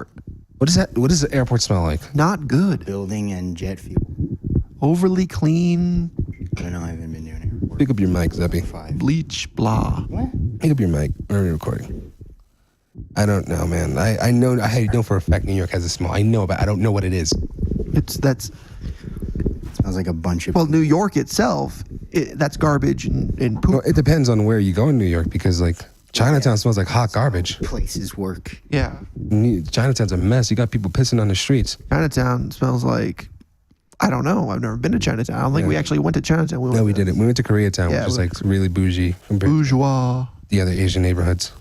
airport. What is that? What does the airport smell like? Not good. Building and jet fuel. Overly clean. I don't know. I haven't been to an airport. Pick up your mic, Zeppy. Bleach, blah. What? Pick up your mic. Are we recording? I don't know, man. I know for a fact New York has a smell. I know, but I don't know what it is. That's Smells like a bunch of. well, New York itself. That's garbage and poop. Well, it depends on where you go in New York because like Chinatown smells like hot garbage. Places work. Yeah, Chinatown's a mess. You got people pissing on the streets. Chinatown smells like. I don't know. I've never been to Chinatown. I don't think we actually went to Chinatown. No, we didn't. We went to Koreatown, which is like really bougie compared bourgeois. to the other Asian neighborhoods.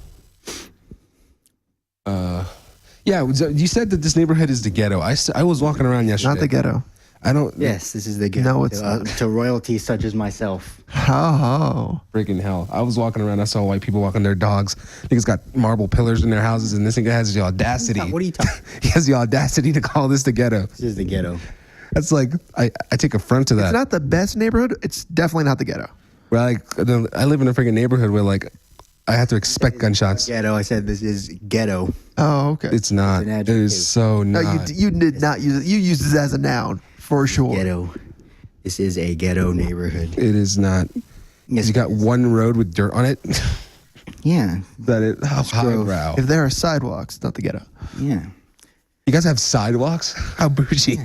Yeah, you said that this neighborhood is the ghetto. I was walking around yesterday. Not the ghetto. I don't. Yes, this is the ghetto. No, it's to royalty such as myself. Oh. Freaking hell. I was walking around. I saw white people walking their dogs. Niggas got marble pillars in their houses, and this nigga has the audacity. What are you talking? He has the audacity to call this the ghetto. This is the ghetto. That's like, I take affront to that. It's not the best neighborhood. It's definitely not the ghetto. Where I live in a freaking neighborhood where like I have to expect gunshots. Ghetto. I said this is ghetto. Oh, okay. It's not. It's an It adjective. is so No, not. you did not use it. You used it as a noun for sure. Ghetto. This is a ghetto neighborhood. It is not. Yes, You got one road with dirt on it. Yeah. That it. How highbrow. If there are sidewalks, it's not the ghetto. Yeah. You guys have sidewalks? How bougie.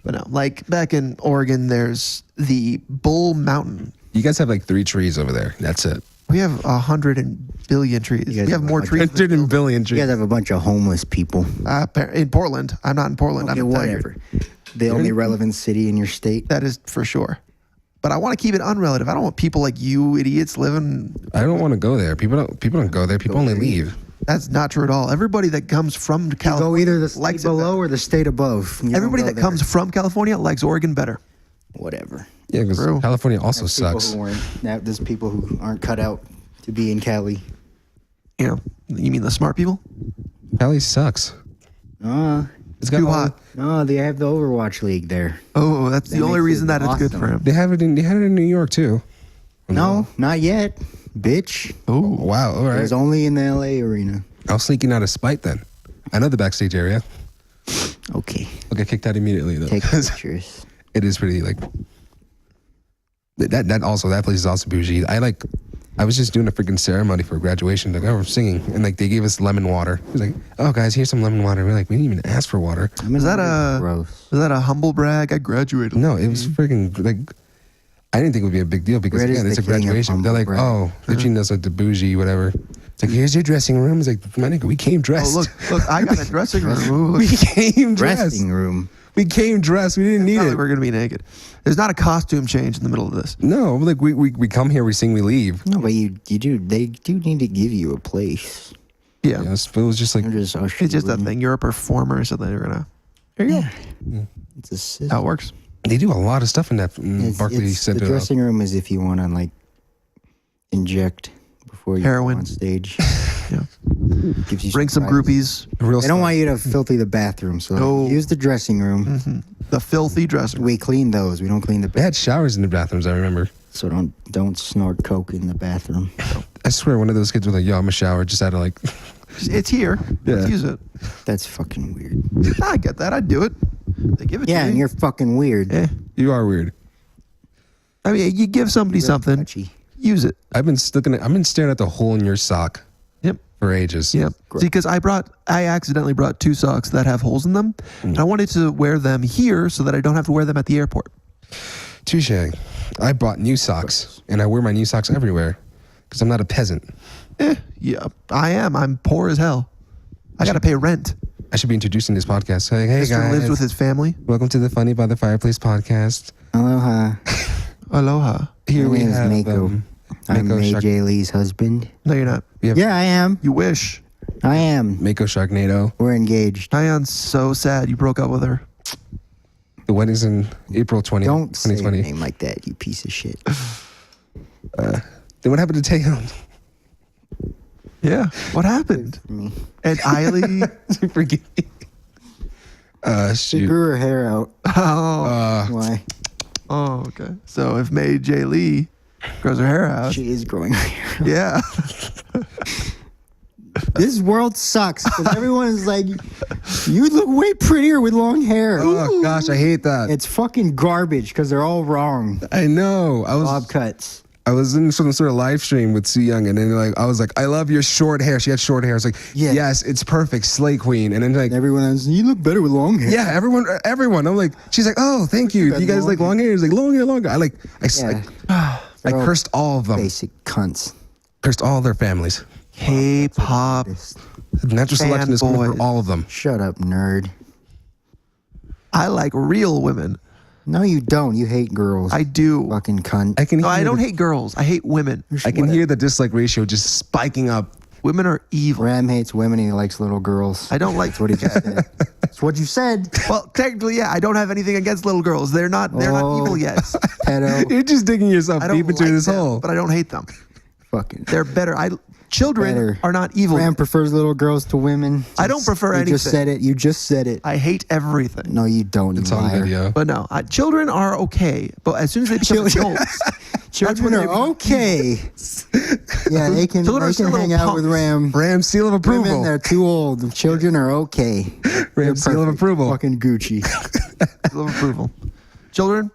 But no, like back in Oregon, there's the Bull Mountain. You guys have like 3 trees over there. That's it. We have 100 billion trees. You guys We have have more a bunch trees. 100 billion You trees. guys have a bunch of homeless people. In Portland. I'm not in Portland. Okay, I'm in whatever. The only relevant city in your state. That is for sure. But I want to keep it unrelative. I don't want people like you idiots living. I don't want to go there. People don't go there. People only leave. That's not true at all. Everybody that comes from Go California either the state likes it below better. or the state above. You Everybody don't that go comes from California likes Oregon better. there. Whatever. Yeah, because True. California also There's people sucks. who aren't- now there's people who aren't cut out to be in Cali. You know, you mean the smart people? Cali sucks. It's got Too all- hot. No, they have the Overwatch League there. Oh, that's That the only makes reason it that it's good for awesome. him. They had it in New York too. No, not yet, bitch. Oh wow! All right. There's only in the LA arena. I was sneaking out of spite then. I know the backstage area. Okay, I'll get kicked out immediately though. take pictures. It is pretty like that place is also bougie. I was just doing a freaking ceremony for graduation. Like, I was singing, and like they gave us lemon water. It was like, oh guys, here's some lemon water. We're like, we didn't even ask for water. Was that gross? a humble brag? I graduated. No, it was freaking like. I didn't think it would be a big deal because Red is again, it's the a king of graduation. They're like, humble oh, they treating us like the bougie, whatever. It's like, here's your dressing room. It's like, my nigga, we came dressed. Oh, look, I got a dressing room. Ooh, look. We came dressed. Dressing room. We came dressed. We didn't need Not it. like we're gonna be naked. There's not a costume change in the middle of this. No, like we come here, we sing, we leave. No, but you do. They do need to give you a place. Yeah, Yes, but it was just like They're just usher it's just you that in. thing. You're a performer, so they're gonna. Here you go. It's a system. How it works. they do a lot of stuff in that It's Barclays the Center. dressing room is if you want to like inject before you Heroin. go on stage. Yeah. Gives you Bring some privacy. groupies. Real They don't want you to filthy the bathroom, so No. use the dressing room. The filthy dressing room. We clean those. We don't clean the They had showers in the bathrooms. I remember. so don't snort coke in the bathroom. I swear, one of those kids was like, "Yo, I'm a shower." Just had to like. It's here. Yeah. Let's use it. That's fucking weird. I get that. I'd do it. They give it Yeah, to and me. you're fucking weird. Eh. You are weird. I mean, you give somebody Really something, touchy. use it. I've been staring at the hole in your sock Yep. for ages. Yep. See, because I accidentally brought 2 socks that have holes in them, and I wanted to wear them here so that I don't have to wear them at the airport. Touche. I bought new socks, and I wear my new socks everywhere because I'm not a peasant. Yeah, I am. I'm poor as hell. I got to pay rent. I should be introducing this podcast. Like, hey Mr. guys, lives with his family. welcome to the Funny by the Fireplace podcast. Aloha. Aloha. Here My we name is have Mako. I'm Mako May Shark- J. Lee's husband. No, you're not. we have Yeah, I am. You wish. I am. Mako Sharknado. We're engaged. Diane's so sad you broke up with her. The wedding's in April 20th, Don't say a 2020. name like that, you piece of shit. Then what happened to Taeyeon? Yeah. What happened? Me. And Eiley. Forgive me. She Shoot. grew her hair out. Oh. Why? Oh, okay. So if May J. Lee grows her hair out, She is growing her hair out. yeah. This world sucks because everyone is like, you look way prettier with long hair. Oh gosh, I hate that. It's fucking garbage because they're all wrong. I know. Bob cuts. I was in some sort of live stream with Sue Young, and then I was like, I love your short hair. She had short hair. I was like, Yeah. yes, it's perfect, Slay Queen. And then Everyone else, you look better with long hair. yeah, everyone. I'm like, she's like, oh, thank you. Do you guys like long hair? He's like, long hair. I cursed all of them. Basic cunts. Cursed all their families. K-pop. Natural selection is coming for all of them. Shut up, nerd. I like real women. No, you don't. You hate girls. I do. Fucking cunt. I don't hate girls. I hate women. I can hear the dislike ratio just spiking up. Women are evil. Ram hates women and he likes little girls. I don't like. That's what he just said. That's what you said. Well, technically, yeah. I don't have anything against little girls. They're not evil yet. Pedo. You're just digging yourself I don't deep into like this them, hole. but I don't hate them. Fucking. They're better. Children Better. are not evil. Ram prefers little girls to women. I don't prefer You anything. just said it. You just said it. I hate everything. No, you don't. It's you on liar. video. But no, children are okay. But as soon as they become adults, Children are okay. Yeah, they can Children are still hang little out with punks. Ram. Ram seal of Women, approval. they're too old. Children are okay. Ram seal of Perfect. approval. Fucking Gucci. Seal of approval. Children,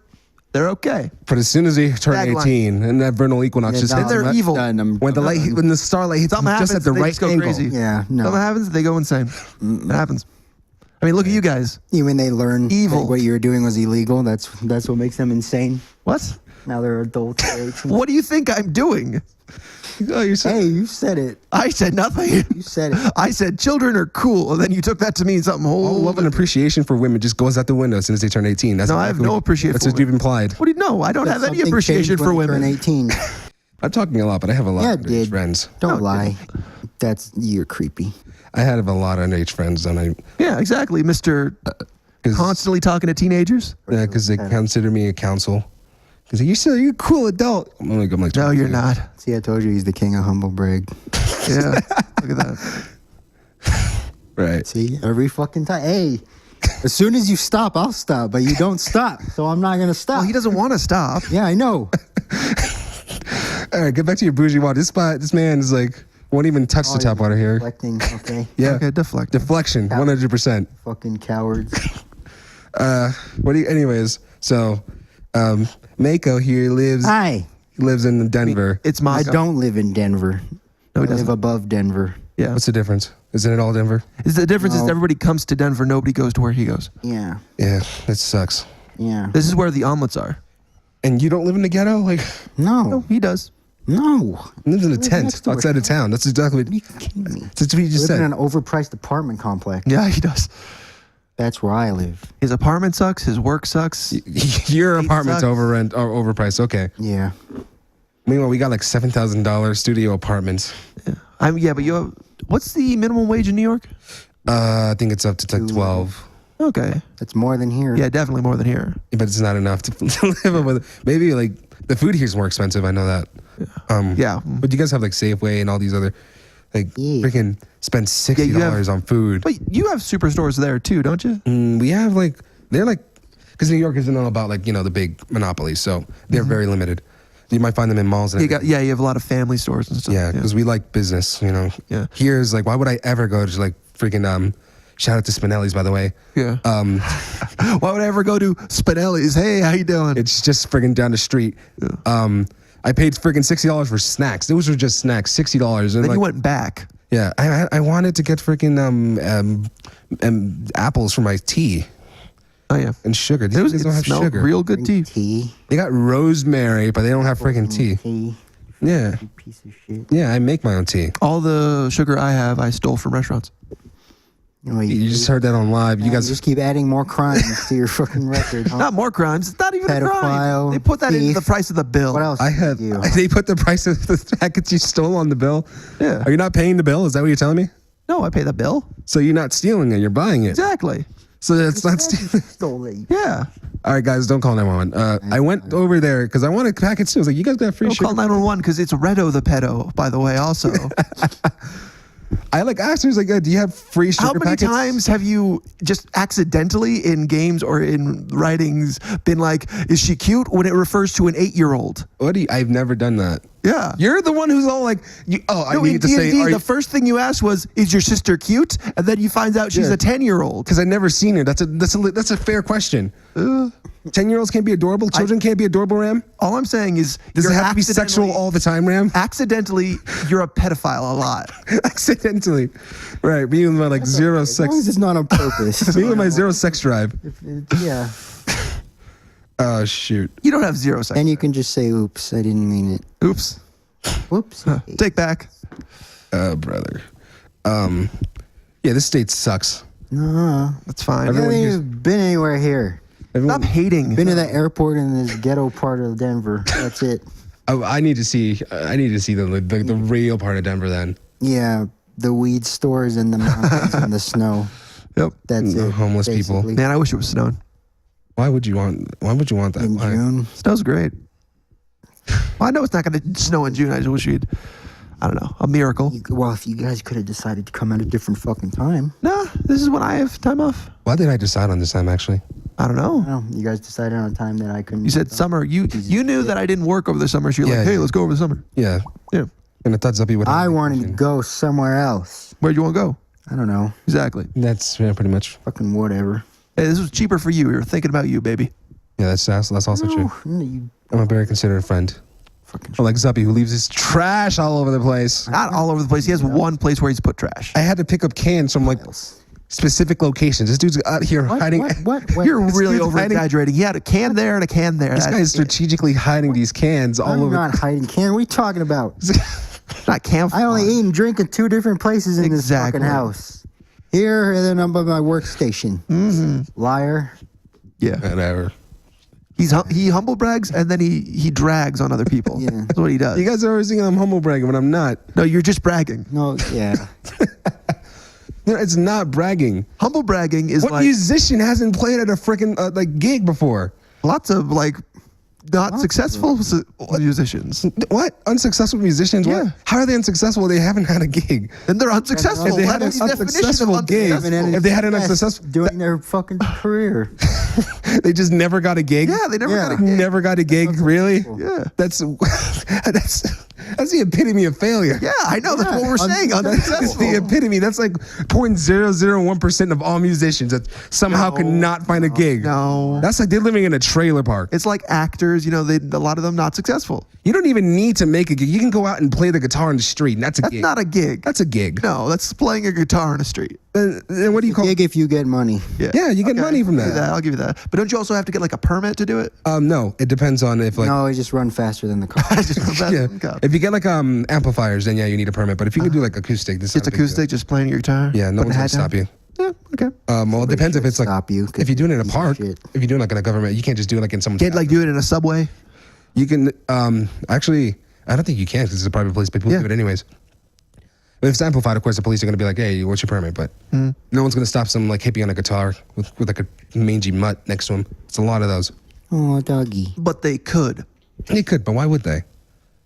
they're okay. But as soon as they turn Tagline. 18 and that vernal equinox just hits, they're them, evil. Done. when the starlight hits them Something just happens, at the they right just go angle. crazy. Yeah, no. Something happens, they go insane. It happens. I mean, look at you guys. When they learn Evil. that what you were doing was illegal, that's what makes them insane. What? Now they're adults. They're 18. What do you think I'm doing? Oh, you're so, Hey, you said it. I said nothing. You said it. I said children are cool, and then you took that to mean something all whole. love and appreciation for women just goes out the window as soon as they turn 18. That's No, I have exactly no what- appreciation That's for what you've implied. What do you know? I don't have any Something appreciation changed for when you women. turn 18. I'm talking a lot, but I have a lot Yeah, of it underage did. friends. Don't lie. You're creepy. I have a lot of underage friends, and Yeah, exactly, Mr. Constantly talking to teenagers. because they consider me a counsel. Because you're a cool adult. I'm like, No, you're not. See, I told you he's the king of humble brag. Yeah, look at that. Right. See, every fucking time. Hey, as soon as you stop, I'll stop, but you don't stop, so I'm not gonna stop. Well, he doesn't want to stop. Yeah, I know. All right, get back to your bougie water. This man is like, won't even touch the tap water here. Reflecting, okay? Yeah. Okay, deflect. Deflection, 100%. Fucking cowards. Anyways, so Mako here lives Hi. in Denver. It's I Mako. don't live in Denver. No, he I live doesn't. above Denver. Yeah. What's the difference? Isn't it all Denver? Is the difference is No. everybody comes to Denver, nobody goes to where he goes. Yeah. Yeah, that sucks. Yeah. This is where the omelets are. And you don't live in the ghetto? Like, No, No. he does. No. he lives in a Live tent next door. outside of town. That's exactly what, Are you kidding me? that's what you I just live in said. an overpriced apartment complex. Yeah, he does. That's where I live. His apartment sucks. His work sucks. Your apartment's sucks. overpriced. Okay. Yeah. Meanwhile, we got like $7,000 studio apartments. Yeah, but you have, what's the minimum wage in New York? I think it's up to like 12. Okay. That's more than here. Yeah, definitely more than here. But it's not enough to live with. Maybe like the food here is more expensive. I know that. Yeah. But you guys have like Safeway and all these other, like Yeah. freaking spend $60 you have- on food. But you have superstores there too, don't you? We have like, they're like, because New York isn't all about like, the big monopolies. So they're very limited. You might find them in malls. And You have a lot of family stores and stuff. yeah, because we like business, Yeah. Here's like, why would I ever go to like freaking, shout out to Spinelli's, by the way. Yeah. Why would I ever go to Spinelli's? Hey, how you doing? It's just friggin' down the street. I paid friggin' $60 for snacks. Those were just snacks, $60. And then like, you went back. yeah, I wanted to get friggin' apples for my tea Oh yeah. and sugar. These guys It don't have smelled sugar. real good tea. Tea. They got rosemary, but they don't have friggin' tea. Tea. Yeah, You piece of shit. yeah, I make my own tea. All the sugar I have, I stole from restaurants. Oh, You just heard that on live. You you guys just keep adding more crimes to your fucking record. Huh? Not more crimes. It's not even a crime. Pedophile, They put that into the thief. price of the bill. What else? I have. did you do? They put the price of the packets you stole on the bill. Yeah. Are you not paying the bill? Is that what you're telling me? No, I pay the bill. So you're not stealing it. You're buying it. Exactly. So that's not stealing. Stole it. Yeah. All right, guys, don't call 911. I went over there because I wanted packets too. I was like, you guys got free Don't sugar? call 911 because it's Redo the pedo, by the way, also. I like asked her, I was like, do you have free sugar How many packets? times have you just accidentally in games or in writings been like, is she cute when it refers to an 8-year-old? I've never done that. Yeah. You're the one who's all like, I No, need in to say, D&D, the first thing you asked was, "Is your sister cute?" And then you find out she's a 10-year-old. because I never seen her. That's a fair question. 10-year-olds can't be adorable. Children can't be adorable, Ram. All I'm saying is, Does it you're have to be sexual all the time, Ram? Accidentally, you're a pedophile a lot. Accidentally, right? Me with my like zero As long as sex. it's not on purpose. Me with my zero sex drive. Yeah. Oh shoot. You don't have zero sex. And you can just say, "Oops, I didn't mean it." Oops. Whoops. Take back. Oh brother. Yeah, this state sucks. No, That's fine. I haven't even been anywhere here. Stop hating. Been to that airport in this ghetto part of Denver. That's it. I need to see. The real part of Denver then. Yeah, the weed stores and the mountains and the snow. Yep. That's The it. homeless people. basically. Man, I wish it was snowing. Why would you want that? In Why? June. Snow's great. Well, I know it's not going to snow in June. I just wish we'd, I don't know, a miracle. Well, if you guys could have decided to come at a different fucking time. Nah, this is when I have time off. Why did I decide on this time actually? I don't know. No, you guys decided on a time that I couldn't. You said summer. You knew that I didn't work over the summer, so you're Yeah, like, hey, yeah. let's go over the summer. Yeah. Yeah. And I thought Zuppy would. I wanted to go somewhere else. Where'd you want to go? I don't know. Exactly. That's pretty much. Fucking whatever. Hey, this was cheaper for you. We were thinking about you, baby. Yeah, that's also true. No, you I'm a very considerate friend. fucking. Like Zuppy, who leaves his trash all over the place. Not all over the place. He has one place where he's put trash. I had to pick up cans from like specific locations. This dude's out here hiding. What? You're This really dude's over hiding- exaggerating. He had a can there and a can there. This That's guy's strategically hiding these cans all I'm over. not hiding. Can what are you talking about? not camouflage. I only eat and drink in 2 different places in this Exactly. fucking house. Here and then I'm by my workstation. Liar. Yeah. Whatever. He humble brags and then he drags on other people. Yeah. That's what he does. You guys are always thinking I'm humble bragging, but I'm not. No, you're just bragging. No, yeah. No, it's not bragging. Humble bragging is What like musician hasn't played at a freaking like gig before? lots of like not successful musicians. What? Unsuccessful musicians? Yeah. What? How are they unsuccessful? They haven't had a gig. And they're unsuccessful. If they had an That's the definition of unsuccessful gig, unsuccessful. if they had an Yes, unsuccessful, doing their fucking career. they just never got a gig. Yeah, they never Yeah. got a gig. Never got a gig. Really? Yeah. That's that's the epitome of failure. Yeah, I know. That's what we're saying. That's Unsuccessful. the epitome. That's like 0.001% of all musicians that somehow could not find a gig. No. That's like they're living in a trailer park. It's like actors, a lot of them not successful. You don't even need to make a gig. You can go out and play the guitar in the street, and that's a That's gig. not a gig. That's a gig. No, that's playing a guitar in a street. Then what do you call Gig if you get money. Yeah, you get money from I'll give you that. I'll give you that. But don't you also have to get like a permit to do it? No, it depends on if like No, I just run faster than the car. yeah. If you get like amplifiers, then yeah, you need a permit. But if you can do like acoustic, this It's acoustic, just playing your guitar. Yeah, no putting one's the gonna hat stop you. down. Yeah, okay. Well, it depends if it's like Stop you. 'cause if you're doing it in a piece of park. shit. If you're doing like in a government, you can't just do it like in someone's Can't like do it in a subway. You can actually. I don't think you can because it's a private place, but people do it anyways. But if it's amplified, of course, the police are going to be like, "Hey, what's your permit?" But no one's going to stop some like hippie on a guitar with like a mangy mutt next to him. It's a lot of those. Oh, doggy. But they could. They could, but why would they?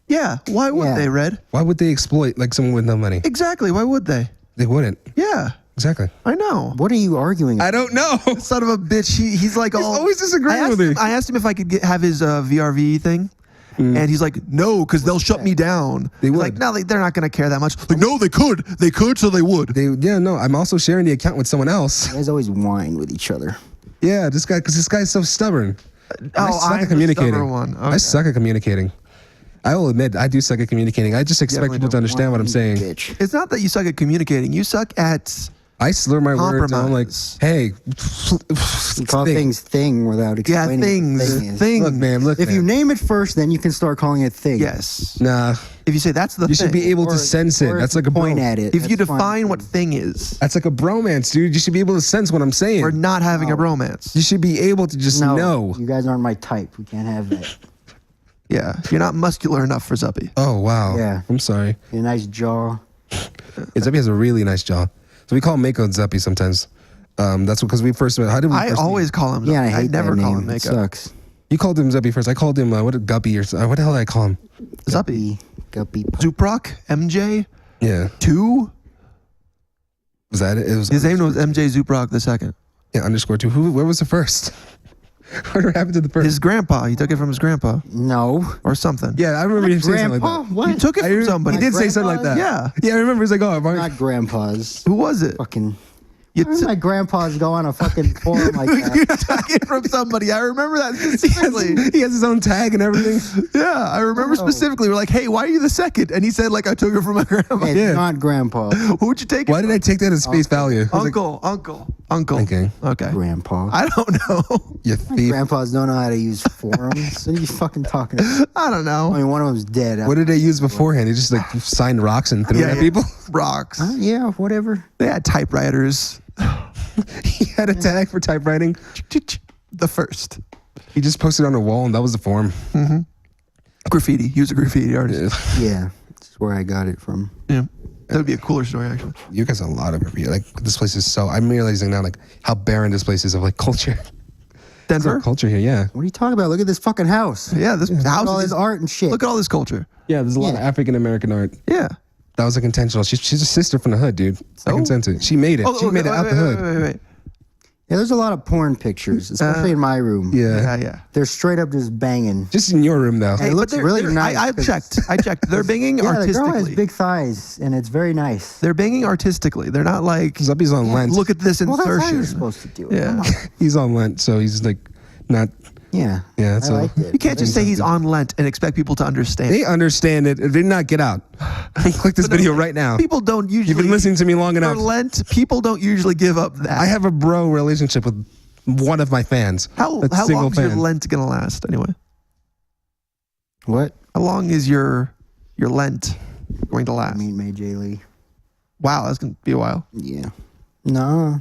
Yeah. Why would Yeah. they, Red? Why would they exploit like someone with no money? Exactly. Why would they? They wouldn't. Yeah. Exactly. I know. What are you arguing? I don't know. Son of a bitch. He's like all. always disagreeing I asked with him, me. I asked him if I could have his VRV thing. And he's like, no, because they'll shut me down. They would. Like, no, they're not going to care that much. Like, no, they could. They could, so they would. No. I'm also sharing the account with someone else. You guys always whine with each other. Yeah, because this guy's so stubborn. And I suck I'm at the communicating. stubborn one. I Okay. suck at communicating. I will admit, I do suck at communicating. I just expect people to understand what I'm saying. Bitch. It's not that you suck at communicating. You suck at I slur my words. And I'm like, Compromise. hey, You call things thing without explaining things. what thing is. Things. Look, man, look. If you man. name it first, then you can start calling it thing. Yes. Nah, If you say that's the you thing. should be able to Or- sense it. or That's if like a you point bro. at it. If you that's fine. define what thing is, That's like a bromance, dude. You should be able to sense what I'm saying. we're not having a romance. You should be able to just No, know. you guys aren't my type. We can't have that. Yeah. You're not muscular enough for Zuppy. Oh wow. Yeah. I'm sorry. Your nice jaw. Yeah, Zuppy has a really nice jaw. So we call him Mako Zuppy sometimes. That's because we first met. How did we? I first always call him Zuppy. Yeah, I hate never that call name. him It Mako. sucks. meet? You called him Zuppy first. I called him what a Guppy or what the hell did I call him? Zuppy. Guppy. Zuprock, MJ, Yeah. 2. Was that it? It was His name was MJ Zuprock the second. yeah, _2. Where was the first? Whatever happened to the person? His grandpa. He took it from his grandpa No. or something. Yeah, I remember him saying something Grandpa? like that. What? You took it from somebody. He did say something like that. Yeah. Yeah, I remember. He's like, oh, Not grandpa's. Who was it? Fucking. You Why did my grandpa's go on a fucking forum like that? You took it from somebody. I remember that specifically. he has his own tag and everything. Yeah, I remember specifically. We're like, hey, why are you the second? And he said, like, I took it from my grandma. It's Yeah. not grandpa. Who would you take it Why did I take that as face value? I was like, Uncle. Okay. Okay. Grandpa. I don't know. you thief. Grandpas don't know how to use forums. What are you fucking talking about? I don't know. I mean, one of them's dead. What did they use beforehand? They just like signed rocks and threw it at people. Rocks. Yeah, whatever. They had typewriters. He had a tag for typewriting. The first. He just posted on a wall, and that was the form. Graffiti. He was a graffiti artist. Yeah, that's where I got it from. Yeah. That would be a cooler story, actually. You guys have a lot of graffiti. Like this place is so. I'm realizing now, like how barren this place is of like culture. There's no Denver? culture here. Yeah. What are you talking about? Look at this fucking house. Yeah, this Look house at all is this art and shit. Look at all this culture. Yeah. There's a lot of Yeah. African American art. Yeah. That was like intentional. She's a sister from the hood, dude. I can sense it. She made it. She made it out the hood. Wait. Yeah, there's a lot of porn pictures, especially in my room. Yeah. Yeah. They're straight up just banging. Just in your room, though. It looks really nice. I checked. They're banging Yeah, the girl has artistically. big thighs, and it's very nice. They're banging artistically. They're not like, Zuppy's on Lent. look at this Well, that's how insertion. you're supposed to do it. Yeah. Come on. He's on Lent, so he's like not. Yeah. Yeah, that's I all. liked it. You can't just say he's on Lent and expect people to understand. They understand it. They did not get out. Click this video right now. People don't usually. You've been listening to me long For enough. Lent, people don't usually give up that. I have a bro relationship with one of my fans. How That's single long is your fan. Lent gonna last anyway? What? How long is your Lent going to I last? mean, May J. Lee. Wow, that's gonna be a while. Yeah. No.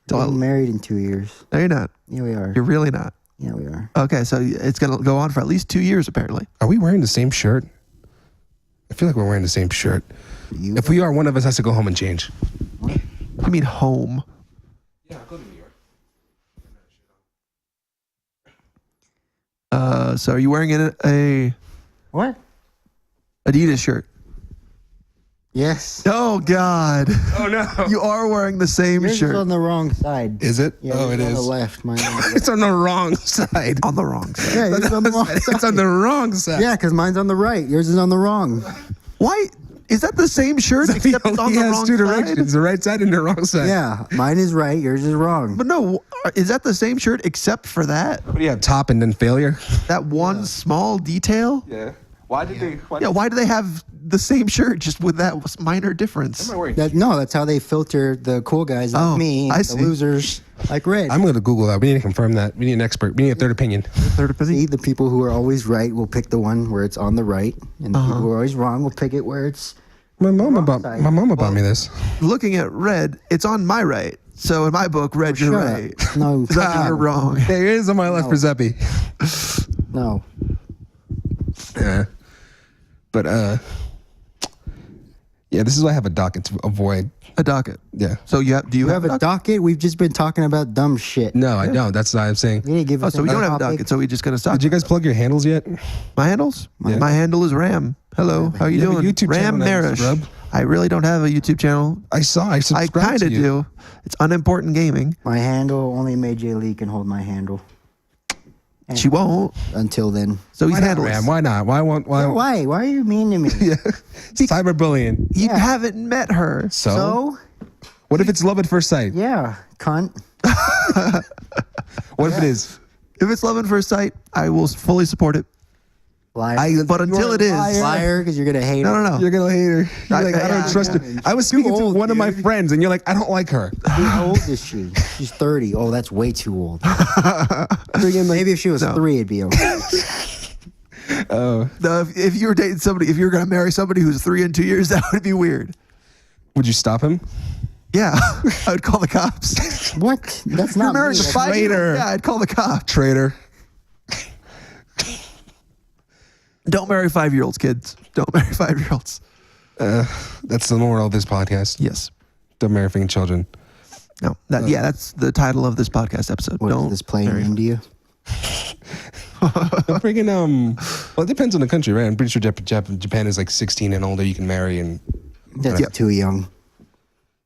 Well- We're married in 2 years. No, you're not. Yeah, we are. You're really not. Yeah, we are. Okay, so it's gonna go on for at least 2 years, apparently. Are we wearing the same shirt? I feel like we're wearing the same shirt. You? If we are, one of us has to go home and change. I mean, home. Yeah, go to New York. So are you wearing a What? Adidas shirt? Yes. Oh God! Oh no! You are wearing the same Yours is shirt on the wrong side. Is it? Yeah, oh, yours it on is. the left. Mine on the right. It's on the wrong side. on the wrong side. Yeah, yours is on the wrong side. It's on the wrong side. Yeah, because mine's on the right. Yours is on the wrong. Why is that the same shirt He except it's on only the has wrong two side? directions: the right side and the wrong side. Yeah, mine is right. Yours is wrong. But no, is that the same shirt except for that? What do you have? Top and then failure. That one small detail? Yeah. Why did they? Yeah, why do they have the same shirt just with that minor difference? That's how they filter the cool guys like Oh, me, I the see. losers like Red. I'm going to Google that. We need to confirm that. We need an expert. We need a third opinion. Third opinion? See, the people who are always right will pick the one where it's on the right, and the people who are always wrong will pick it where it's. My mom bought side. me this. Looking at red, it's on my right. So in my book, red, you're Shut right. up. No, You're wrong. There is on my left for Zeppy. no. Yeah. But yeah, this is why I have a docket to avoid. A docket. Yeah. So do you You have a docket? We've just been talking about dumb shit. No, I don't. That's what I'm saying. You didn't give Oh, us so we any don't have a topic. docket. So we just gonna stop. Did you guys plug your handles yet? My handles? Yeah. My handle is Ram. Hello, how you You have a doing? YouTube Ram channel now, Marish. scrub. I really don't have a YouTube channel. I I subscribed kind to of you. do. It's Unimportant Gaming. My handle, only May J. Lee can hold my handle. And She won't. until then. So he's Why not, handless. Ram? Why not? Why won't? Why? Why? Why are you mean to me? Cyberbullying. You Yeah. haven't met her. So, What if it's love at first sight? yeah, cunt. What if it is? If it's love at first sight, I will fully support it. Liar. But until it is, Liar, because you're going to hate no, her. no, no. You're gonna hate her. You're like, I don't yeah, trust her. I was speaking to old, one of my dude. friends, and you're like, I don't like her. How old is she? She's 30. Oh, that's way too old. Maybe if she was 3, it'd be okay. Oh, No, if you were dating somebody, if you were going to marry somebody who's 3 and 2 years, that would be weird. would you stop him? Yeah, I would call the cops. What? That's You're not marrying me. a That's 5-year-old. Yeah, I'd call the cops. Traitor. Don't marry 5-year-olds, kids. Don't marry 5-year-olds. That's the moral of this podcast. Yes. Don't marry freaking children. No. That's the title of this podcast episode. What, Don't is this playing marry- in India? Freaking well, it depends on the country, right? I'm pretty sure Japan is like 16 and older. You can marry, and That's too young.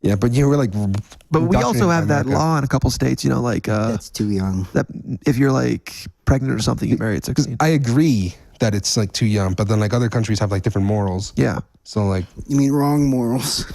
Yeah, but you were like, But we also indoctrinated by have that America. law in a couple states, like That's too young. that if you're like pregnant or something, you marry at 16. I agree that it's like too young, but then like other countries have like different morals. Yeah. So like, You mean wrong morals?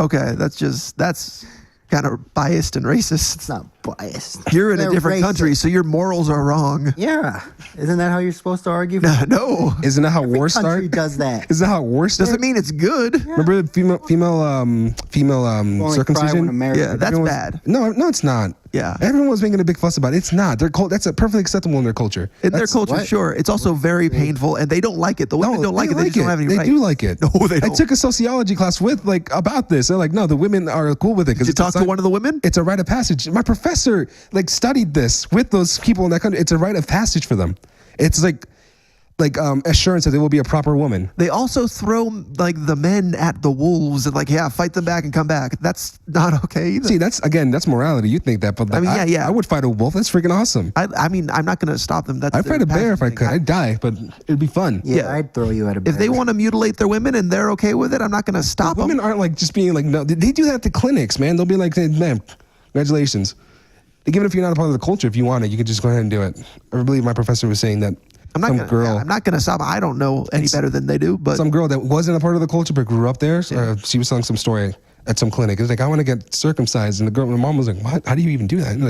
Okay, that's kind of biased and racist. It's not biased. You're in a They're different racist. country, so your morals are wrong. Yeah. Isn't that how you're supposed to argue? No, isn't that how wars Country start? does that. Isn't that how wars start? doesn't mean it's good. Remember the female Only cry when circumcision? America Yeah, that's Everyone was- bad. No, it's not. Yeah. Everyone was making a big fuss about it. It's not. That's a perfectly acceptable in their culture. In their That's- culture, what? sure. It's also very painful, and they don't like it. The women don't like it. They just don't have any They right. do like it. No, they I don't. took a sociology class about this. They're like, no, the women are cool with it because Did you talk to one of the women? It's a rite of passage. My professor studied this with those people in that country. It's a rite of passage for them. It's like assurance that they will be a proper woman. They also throw like the men at the wolves and fight them back and come back. That's not okay either. See, that's morality. You think that, but I mean, yeah. I would fight a wolf. That's freaking awesome. I mean, I'm not going to stop them. That's I'd their fight a bear if I passion could. thing. I'd die, but it'd be fun. Yeah, I'd throw you at a bear. If they want to mutilate their women and they're okay with it, I'm not going to stop them. Women aren't like just being like, no, they do that at the clinics, man. They'll be like, hey, man, congratulations. Even if you're not a part of the culture, if you want it, you can just go ahead and do it. I believe my professor was saying that I'm not going to stop. I don't know any better than they do, but some girl that wasn't a part of the culture but grew up there, she was telling some story at some clinic. It was like, I want to get circumcised. And my mom was like, what? How do you even do that? And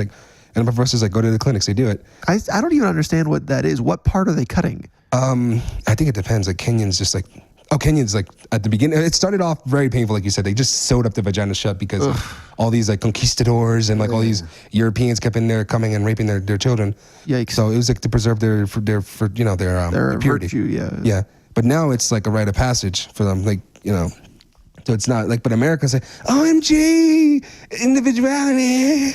my professor's like, go to the clinics. They do it. I don't even understand what that is. What part are they cutting? I think it depends. Like Kenyans just like, Kenyans like at the beginning, it started off very painful. Like you said, they just sewed up the vagina shut because all these like conquistadors and like all these Europeans kept in there coming and raping their children. Yikes. So it was like to preserve their purity. Virtue, yeah. Yeah. But now it's like a rite of passage for them. So it's not like, but Americans say, OMG, individuality.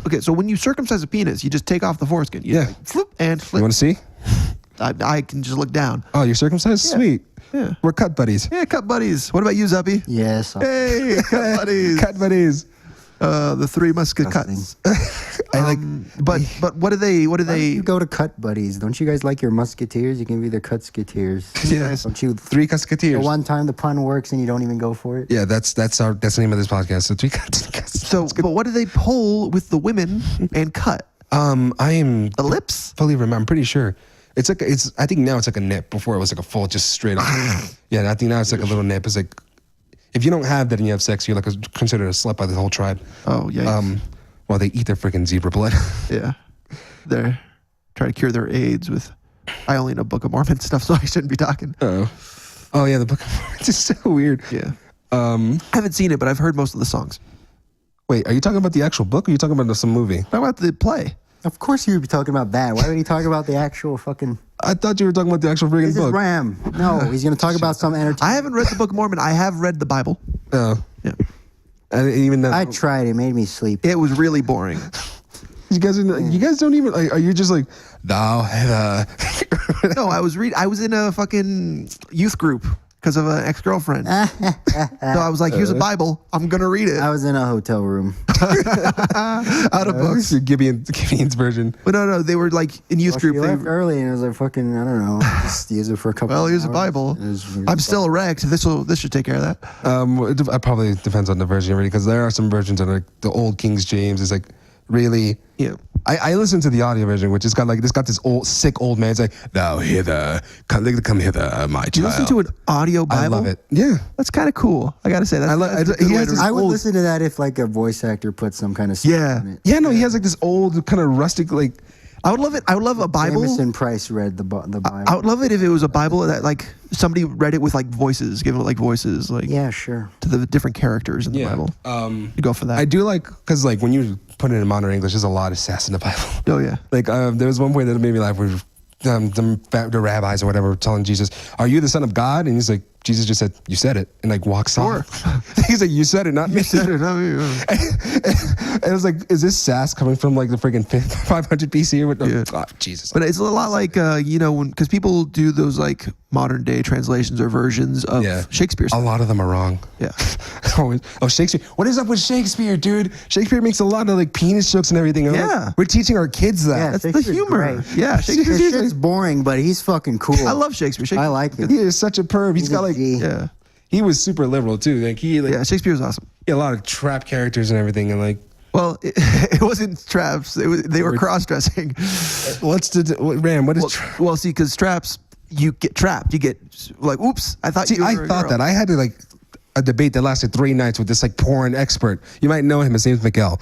Okay, so when you circumcise a penis, you just take off the foreskin. You Yeah. flip and You flip. want to see? I can just look down. Oh, you're circumcised? Sweet. Yeah. We're cut buddies. Yeah, cut buddies. What about you, Zuppy? Yes. Hey, cut buddies. Cut buddies. The three cuts. But what do they? You go to cut buddies. Don't you guys like your musketeers? You can be the cutsketeers. Yes. Don't you? Three The Musketeers. one time the pun works and you don't even go for it. Yeah, that's the name of this podcast. So three cuts. So, but what do they pull with the women and cut? I am The lips? fully remember. I'm pretty sure. I think now it's like a nip. Before it was like a full, just straight up. Yeah, I think now it's like a little nip. It's like, if you don't have that and you have sex, you're like considered a slut by the whole tribe. Oh, yeah. Well, they eat their freaking zebra blood. Yeah. They're trying to cure their AIDS with. I only know Book of Mormon stuff, so I shouldn't be talking. Oh yeah, the Book of Mormon is so weird. Yeah. I haven't seen it, but I've heard most of the songs. Wait, are you talking about the actual book or are you talking about some movie? Talk about the play. Of course you would be talking about that. Why would he talk about the actual fucking... I thought you were talking about the actual freaking This is book. Ram. No, he's going to talk about some entertainment. I haven't read the Book of Mormon. I have read the Bible. Oh. Yeah. Even that. I tried. It made me sleep. It was really boring. You guys don't even. Are you just like thou? No, I was in a fucking youth group because of an ex-girlfriend. So I was like, here's a Bible. I'm going to read it. I was in a hotel room. Out of books. Your Gibeon's version. But no, they were like in youth She group. left early and it was like fucking, I don't know, just use it for a couple Well, here's a hours. Bible. I'm still erect. This should take care of that. It probably depends on the version you're reading because there are some versions that are like the old King James is like really. Yeah. I listened to the audio version, which has got this old sick old man. It's like thou hither, come hither, my child. You listen to an audio Bible? I love it. Yeah. That's kind of cool. I got to say that. I would listen to that if like a voice actor put some kind of stuff in it. Yeah, no, he has like this old kind of rustic like. I would love it. I would love a Bible. Jameson Price read the Bible. I would love it if it was a Bible that like somebody read it with like voices, giving it like voices, like Yeah, sure. to the different characters in the Bible. You go for that. I do like because like when you put it in modern English, there's a lot of sass in the Bible. Oh yeah. Like there was one point that made me laugh where the rabbis or whatever were telling Jesus, "Are you the Son of God?" And he's like, Jesus just said, "You said it," and like walks off. He's like, "You said it, not me." You said it, not me. And it was like, is this sass coming from like the freaking 500 BC or what? Yeah. Oh, Jesus. But it's a lot like because people do those like modern day translations or versions of Shakespeare. A lot of them are wrong. Yeah. Oh, Shakespeare. What is up with Shakespeare, dude? Shakespeare makes a lot of like penis jokes and everything. Yeah. We're teaching our kids that. Yeah, That's the Shakespeare's humor. great. Yeah. His Shakespeare. shit's boring, but he's fucking cool. I love Shakespeare. I like it. He is such a perv. He's got like, Yeah. he was super liberal too. Like Yeah. Shakespeare was awesome. Yeah, a lot of trap characters and everything, and like. Well, it wasn't traps. They were cross-dressing. What's the Ram? What is? Well, see, because traps, you get trapped. You get like, oops. I thought. See, you were I a thought girl. that I had to like a debate that lasted 3 nights with this like porn expert. You might know him. His name's Miguel.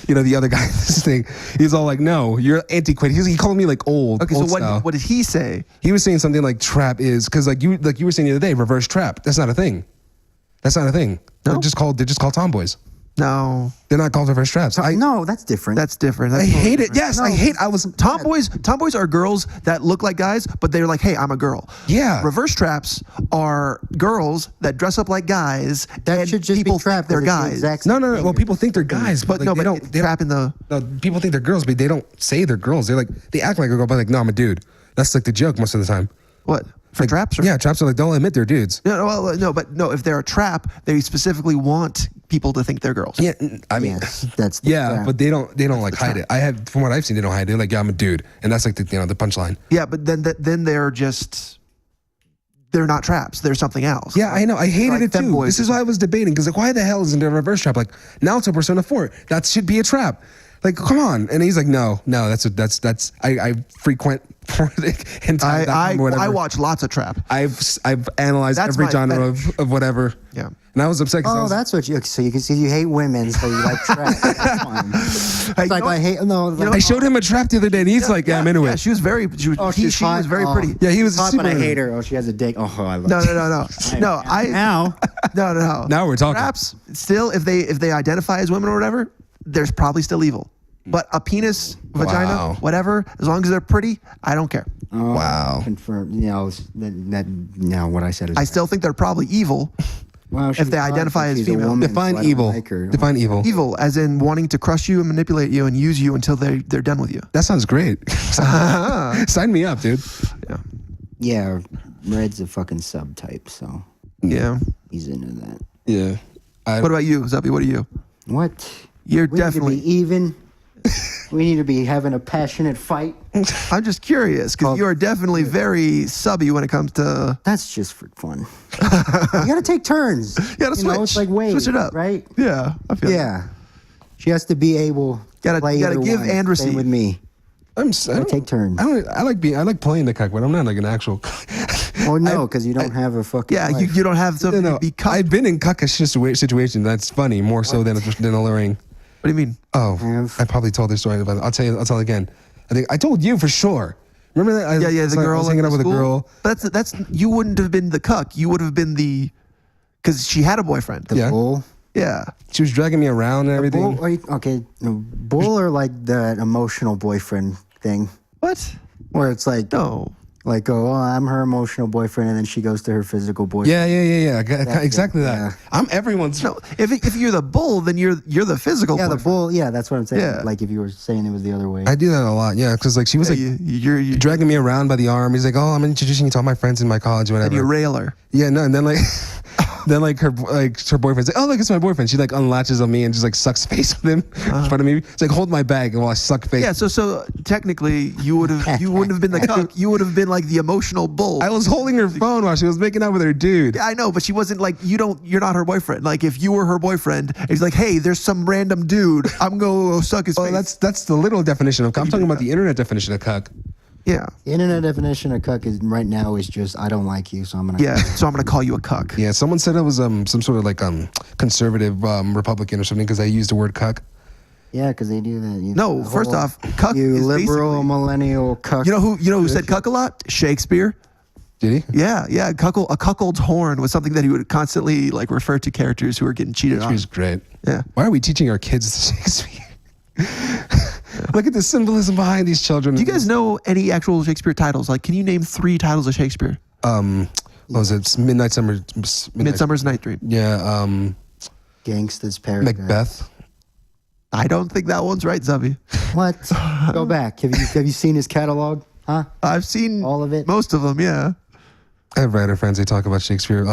You know the other guy. This thing. He's all like, "No, you're antiquated." He called me like old. Okay, old so style. what did he say? He was saying something like trap is because like you were saying the other day, reverse trap. That's not a thing. That's not a thing. No? They're just called tomboys. No, They're not called reverse traps. No, that's different. that's different. I That's hate totally it. Yes, I hate. I was Tomboys are girls that look like guys, but they're like, hey, I'm a girl. Yeah. Reverse traps are girls that dress up like guys. that and should just people be trapped. think they're because it's the guys. exact No, same no, no. thing. Well, people think they're guys, but, But no, they but don't. They don't. trap in the. No, people think they're girls, but they don't say they're girls. They're like they act like a girl, but like no, I'm a dude. That's like the joke most of the time. What? For traps? Or? Yeah, traps are like don't admit they're dudes. No, well, no, but no. If they're a trap, they specifically want people to think they're girls. Yeah, I mean, Yes, that's the yeah, trap. but they don't like hide it. I have from what I've seen, they don't hide it. They're like, yeah, I'm a dude, and that's like the the punchline. Yeah, but then they're not traps. They're something else. Yeah, I know. I hated Like it too. femboys This is or why I was debating because like, why the hell isn't there a reverse trap? Like now it's a Persona 4. That should be a trap. Like, come on. And he's like, no, that's. I frequent I watch lots of trap. I've analyzed That's every my genre of whatever. Yeah. And I was upset. 'Cause I Oh, was, that's what you. So you can see you hate women, so you like traps. That's fine. Hey, It's like I hate I showed him a trap the other day, and he's like, yeah, I'm into Yeah, it. she was very. She was, she's she hot. was very Oh. pretty. Yeah, he was hot, super but I into it. hate her. Oh, she has a dick. Oh, I love. No, it. no, no, no, no. Now. No. Now we're talking. Traps still, if they identify as women or whatever, there's probably still evil. But a penis, vagina, Wow. whatever, as long as they're pretty, I don't care. Oh, Wow. Confirm. You know that. Now what I said is. I still think they're probably evil. Well, if they identify as female. Define evil. Define evil. Evil, as in wanting to crush you and manipulate you and use you until they're done with you. That sounds great. Sign me up, dude. Yeah. Yeah, Red's a fucking subtype, so Yeah. he's into that. Yeah. What about you, Zuppy? What are you? What? You're We definitely. need to be even. We need to be having a passionate fight. I'm just curious because you are definitely very subby when it comes to. That's just for fun. You gotta take turns. You gotta switch. Know, it's like wave, switch it up, right? Yeah, I feel. Yeah. She has to be able to play gotta either give one. and Same receive. with me. I take turns. I like playing the cuck, but I'm not like an actual. Oh no, because you don't have a fucking. Yeah, life. you don't have something No, to be cucked. I've been in cuckish situations. That's funny, more so than alluring. What do you mean? Oh, Have. I probably told this story, but I'll tell it again. I think I told you for sure. Remember that? Yeah, the girl I was hanging out with a school? girl. That's you wouldn't have been the cuck. You would have been the, because she had a boyfriend. Yeah. Bull. Yeah. She was dragging me around and everything. Bull, okay, no, bull or like that emotional boyfriend thing, What? where it's like, No. like, oh, I'm her emotional boyfriend, and then she goes to her physical boyfriend. Yeah. Exactly that. yeah. I'm everyone's. No. If you're the bull, then you're the physical. Yeah, the boyfriend. bull. Yeah, that's what I'm saying. Yeah. Like if you were saying it was the other way. I do that a lot. Yeah, because like she was like You're dragging me around by the arm. He's like, "Oh, I'm introducing you to all my friends in my college, or whatever." you rail her. Yeah, no, and then like, her boyfriend's like, "Oh, look, it's my boyfriend." She like unlatches on me and just like sucks face with him in front of me. It's like, hold my bag while I suck face. Yeah. So technically, you wouldn't have been the cuck. You would have been like the emotional bull. I was holding her phone while she was making out with her dude. I know, but she wasn't like you're not her boyfriend. Like if you were her boyfriend, it's like, hey, there's some random dude. I'm gonna suck his Oh, face. that's the literal definition of cuck. I'm talking about the internet definition of cuck. Yeah. The internet definition of cuck is right now is just I don't like you, so I'm gonna. Yeah. So I'm gonna call you a cuck. Yeah, someone said I was some sort of like conservative Republican or something because I used the word cuck. Yeah, because they do that. No, first off, cuck you is liberal basically- millennial cuck. You know who said cuck a lot? Shakespeare. Did he? Yeah. A cuckold's horn was something that he would constantly like refer to characters who were getting cheated on. She was great. Yeah. Why are we teaching our kids Shakespeare? Look at the symbolism behind these children. Do you guys know any actual Shakespeare titles? Like, can you name 3 titles of Shakespeare? What was it? Midsummer's Night Dream. Yeah. Gangsta's Paradise. Macbeth. I don't think that one's right, Zubby. What? Go back. Have you seen his catalog? Huh? I've seen All of it? most of them. Yeah. I have writer friends. They talk about Shakespeare.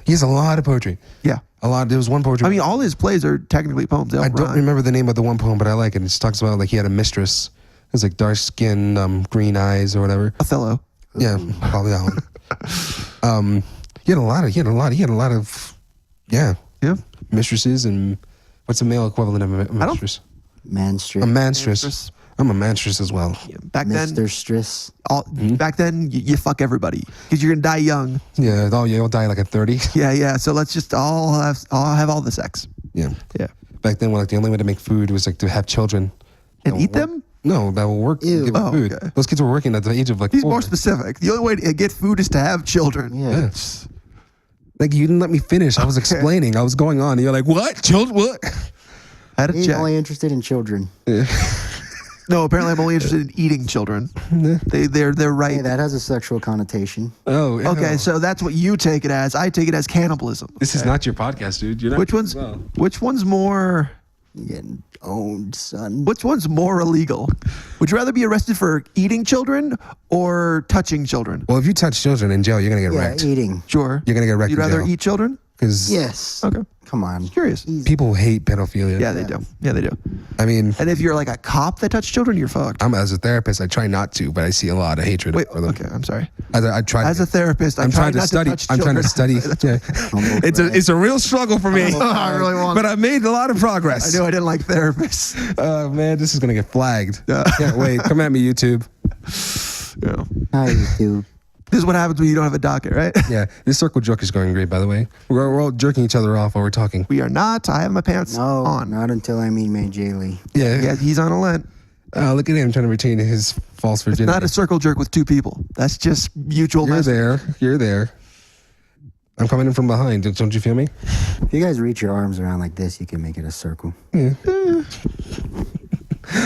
He has a lot of poetry. Yeah. A lot. There was one poetry. I mean, all his plays are technically poems. They all I don't rhyme. remember the name of the one poem, but I like it. It just talks about like he had a mistress. It was like dark skin, green eyes or whatever. Othello. Yeah, probably that one. He had a lot of. Yeah. Yeah. mistresses and what's the male equivalent of a mistress? Manstress. A manstress. Manstress. I'm a manstress as well. Yeah, back then, Mr. Stress. back then, you fuck everybody because you're gonna die young. Yeah, you'll die like at 30. Yeah. So let's just all have all the sex. Yeah. Yeah. Back then, like the only way to make food was like to have children. And eat them? No, that will work. Ew. Give them food. Okay. Those kids were working at the age of like He's 4. more specific. The only way to get food is to have children. Yeah. Like you didn't let me finish. I was explaining. I was going on. And you're like, what? Children? What? I had to He's check. only interested in children. No, apparently I'm only interested in eating children. They're right. Hey, that has a sexual connotation. Oh, yeah. Okay, so that's what you take it as. I take it as cannibalism. This is not your podcast, dude. You're not. Which one's more You're getting owned, son. which one's more illegal? Would you rather be arrested for eating children or touching children? Well, if you touch children in jail, you're gonna get wrecked. Eating. Sure. You're gonna get wrecked You'd in rather jail. eat children? Because Yes. Okay. Come on. Curious. Easy. people hate pedophilia. Yeah, they do. Yeah, they do. I mean, And if you're like a cop that touched children, you're fucked. I'm as a therapist, I try not to, but I see a lot of hatred Wait, for them. okay, I'm sorry. I try. As a therapist, I'm trying to not study. touch I'm trying to children. study. Yeah. It's a real struggle for me. I really want. But I've made a lot of progress. I knew I didn't like therapists. Oh man, this is gonna get flagged. Can't wait. Come at me, YouTube. Yeah. Hi, YouTube. This is what happens when you don't have a docket, right? Yeah, this circle jerk is going great. By the way, we're all jerking each other off while we're talking. We are not. I have my pants No, on. not until I meet May Jaylee. Yeah. Yeah, he's on a Lent. Look at him trying to retain his false virginity. Not a circle jerk with two people. That's just mutual. You're message. there. You're there. I'm coming in from behind. Don't you feel me? If you guys reach your arms around like this, you can make it a circle.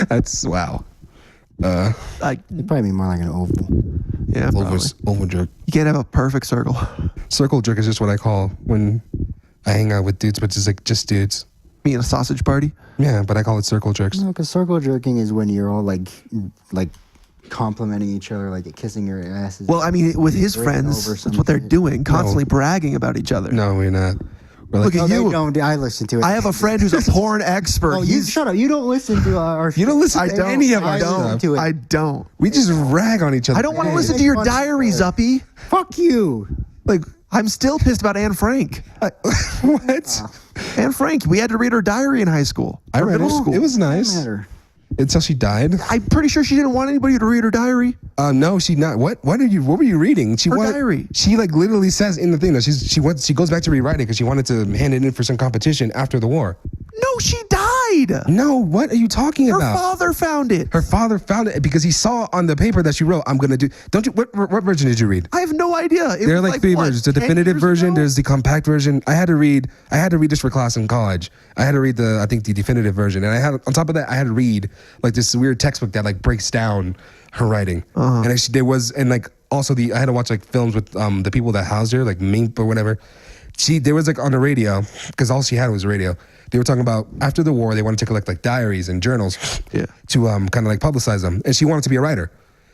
That's wow. It'd probably be more like an oval. Yeah, probably. Over jerk. You can't have a perfect circle. Circle jerk is just what I call when I hang out with dudes, but it's like just dudes. Me and a sausage party. Yeah, but I call it circle jerks. No, because circle jerking is when you're all like complimenting each other, like kissing your asses. Well, I mean, with his Breaking friends, over that's what they're something. doing, constantly bragging about each other. No, we're not. We're like, Look at no, you. they don't. I listen to it. I have a friend who's a porn expert. Oh, you shut up! You don't listen to our. you don't listen I to don't. any of our I stuff. don't. to it. I don't. We just rag on each other. I don't want to Hey, listen make to your fun diaries, of Uppy. Fuck you. Like, I'm still pissed about Anne Frank. What? Anne Frank, we had to read her diary in high school. I or read middle it. school. It was Doesn't nice matter. until she died. I'm pretty sure she didn't want anybody to read her diary. No, she not. What? What were you reading? She Her wanted- diary. She like literally says in the thing that she goes back to rewrite it because she wanted to hand it in for some competition after the war. No, she died. No, what are you talking Her about? father found it. Her father found it because he saw on the paper that she wrote, "I'm gonna do." Don't you? What version did you read? I have no idea. It There are was like three what, versions: the 10 definitive years version, ago? there's the compact version. I had to read this for class in college. I had to read the definitive version, and I had on top of that, I had to read like this weird textbook that like breaks down her writing. And also I had to watch like films with the people that housed her, like Mink or whatever. There was like on the radio because all she had was radio. They were talking about after the war they wanted to collect like diaries and journals to kind of like publicize them, and she wanted to be a writer.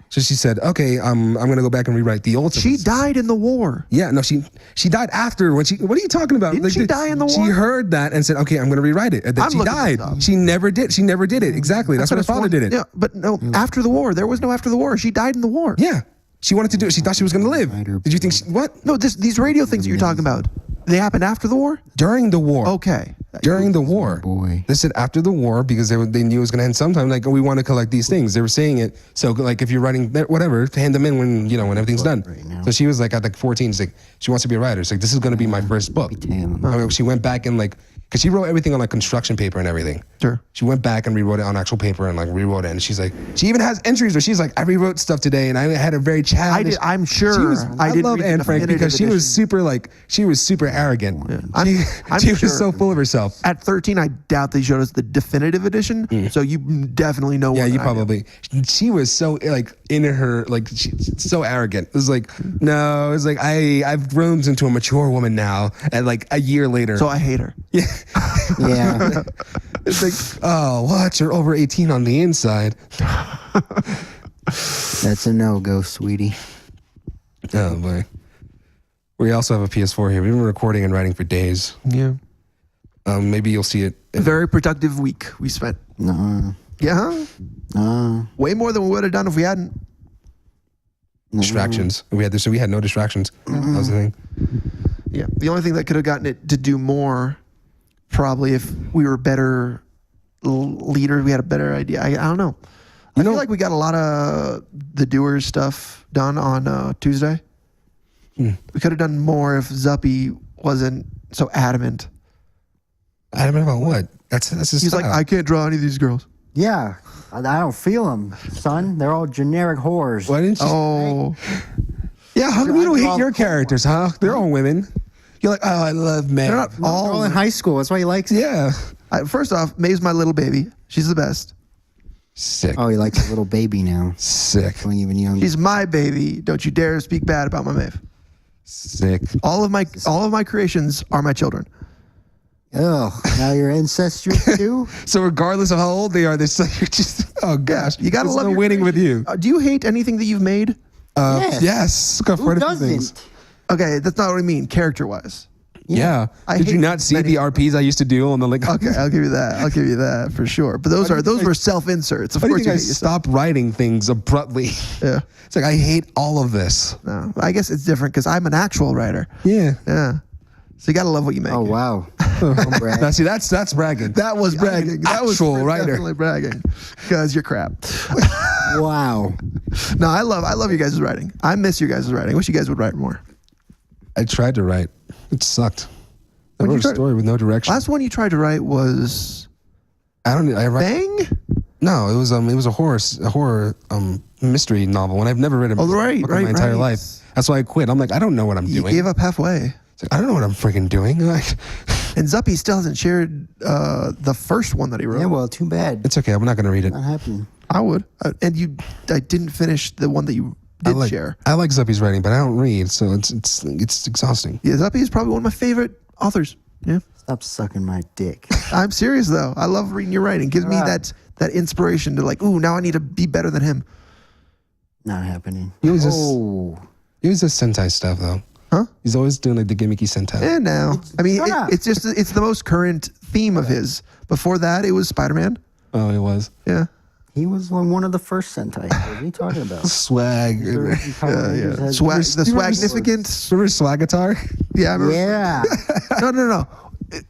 So she said, "Okay, I'm gonna go back and rewrite the old." She died in the war. Yeah, no, she died after when she. What are you talking about? Didn't she die in the war? She heard that and said, "Okay, I'm going to rewrite it." And then I'm she looking died. this up. She never did. She never did it. Exactly. That's why her father did it. Yeah, but no, after the war, there was no after the war. She died in the war. Yeah, she wanted to do it. She thought she was going to live. Did you think what? No, these radio things that you're talking about, they happened after the war. During the war. Okay. During the war. Boy. They said after the war because they knew it was going to end sometime. Like, oh, we want to collect these things. They were saying it. So like if you're writing whatever, hand them in when when everything's done. Right now. So she was like at like 14. She's like she wants to be a writer. She's like this is going to be my first book. Damn. I mean, she went back and like because she wrote everything on like construction paper and everything. Sure. She went back and rewrote it on actual paper and like rewrote it. And she's like, she even has entries where she's like, I rewrote stuff today and I had a very childish. I'm sure. I didn't love read the Anne Frank definitive because she was edition. super arrogant. I'm She sure. was so full of herself. At 13, I doubt they showed us the definitive edition. So you definitely know. Yeah, more you than I do. probably. She was so like in her like so arrogant. It was like no, it was like I've grown into a mature woman now. And like a year later, So I hate her. yeah, Yeah. it's like oh what? You're over 18 on the inside. That's a no-go, sweetie. Oh boy. We also have a PS4 here. We've been recording and writing for days. Yeah. Maybe you'll see it. A very productive week we spent. No. Yeah. Huh? Way more than we would have done if we hadn't. Distractions. We had no distractions. That was the thing. Yeah. The only thing that could have gotten it to do more probably if we were better leaders, we had a better idea. I don't know. I feel like we got a lot of the Doers stuff done on Tuesday. We could have done more if Zuppy wasn't so adamant. Adamant about what? That's his He's style. like, I can't draw any of these girls. Yeah, I don't feel them, son. They're all generic whores. Why didn't you? Oh, Yeah, how come you don't They're hate all your characters, huh? They're all women. You're like, oh, I love men. they're not They're all all. in high school. That's why he likes it. Yeah. First off, Maeve's my little baby. She's the best. Sick. Oh, he likes a little baby now. Sick. Feeling even younger. She's my baby. Don't you dare speak bad about my Maeve. Sick. All of my creations are my children. Oh, now you're incestuous too? So regardless of how old they are, they're still, you're just, oh gosh. You gotta There's love no your winning with you. Do you hate anything that you've made? Yes. Yes. Got Who quite a few things. doesn't? Okay, that's not what I mean, character-wise. Yeah. I Did you hate not see many- the RPs I used to do on the like? Okay, I'll give you that. I'll give you that for sure. But those were self-inserts. Of Why do you course, think you I hate yourself. stop writing things abruptly? Yeah. It's like I hate all of this. No, I guess it's different because I'm an actual writer. Yeah. Yeah. So you gotta love what you make. Oh, wow. Don't brag. Now see, that's bragging. That was bragging. That was actual writer. definitely bragging because you're crap. Wow. No, I love you guys' writing. I miss you guys' writing. I wish you guys would write more. I tried to write. It sucked. I What'd wrote you a try- story with no direction. Last one you tried to write was I write. Bang? No, it was a horror mystery novel, and I've never read a Oh, right, book in my right, entire right. life. That's why I quit. I'm like, I don't know what I'm You doing. gave up halfway. It's like, I don't know what I'm freaking doing. Like, And Zuppy still hasn't shared the first one that he wrote. Yeah, well, too bad. it's okay. I'm not gonna read it. Not happening. I would. I didn't finish the one that you did share. I like Zuppy's writing, but I don't read, so it's exhausting. Yeah, Zuppy is probably one of my favorite authors. Yeah. Stop sucking my dick. I'm serious though. I love reading your writing. Gives me that inspiration to like, ooh, now I need to be better than him. Not happening. He was He always does Sentai stuff though. Huh? He's always doing like the gimmicky Sentai. And now, I mean, Shut up. it's the most current theme of his. Before that, it was Spider-Man. Oh, it was Yeah. He was one of the first Sentai. What are you talking about? swag. Power Rangers had- Swag, the swagnificant. Remember Swagatar? Yeah. I remember. Yeah. No.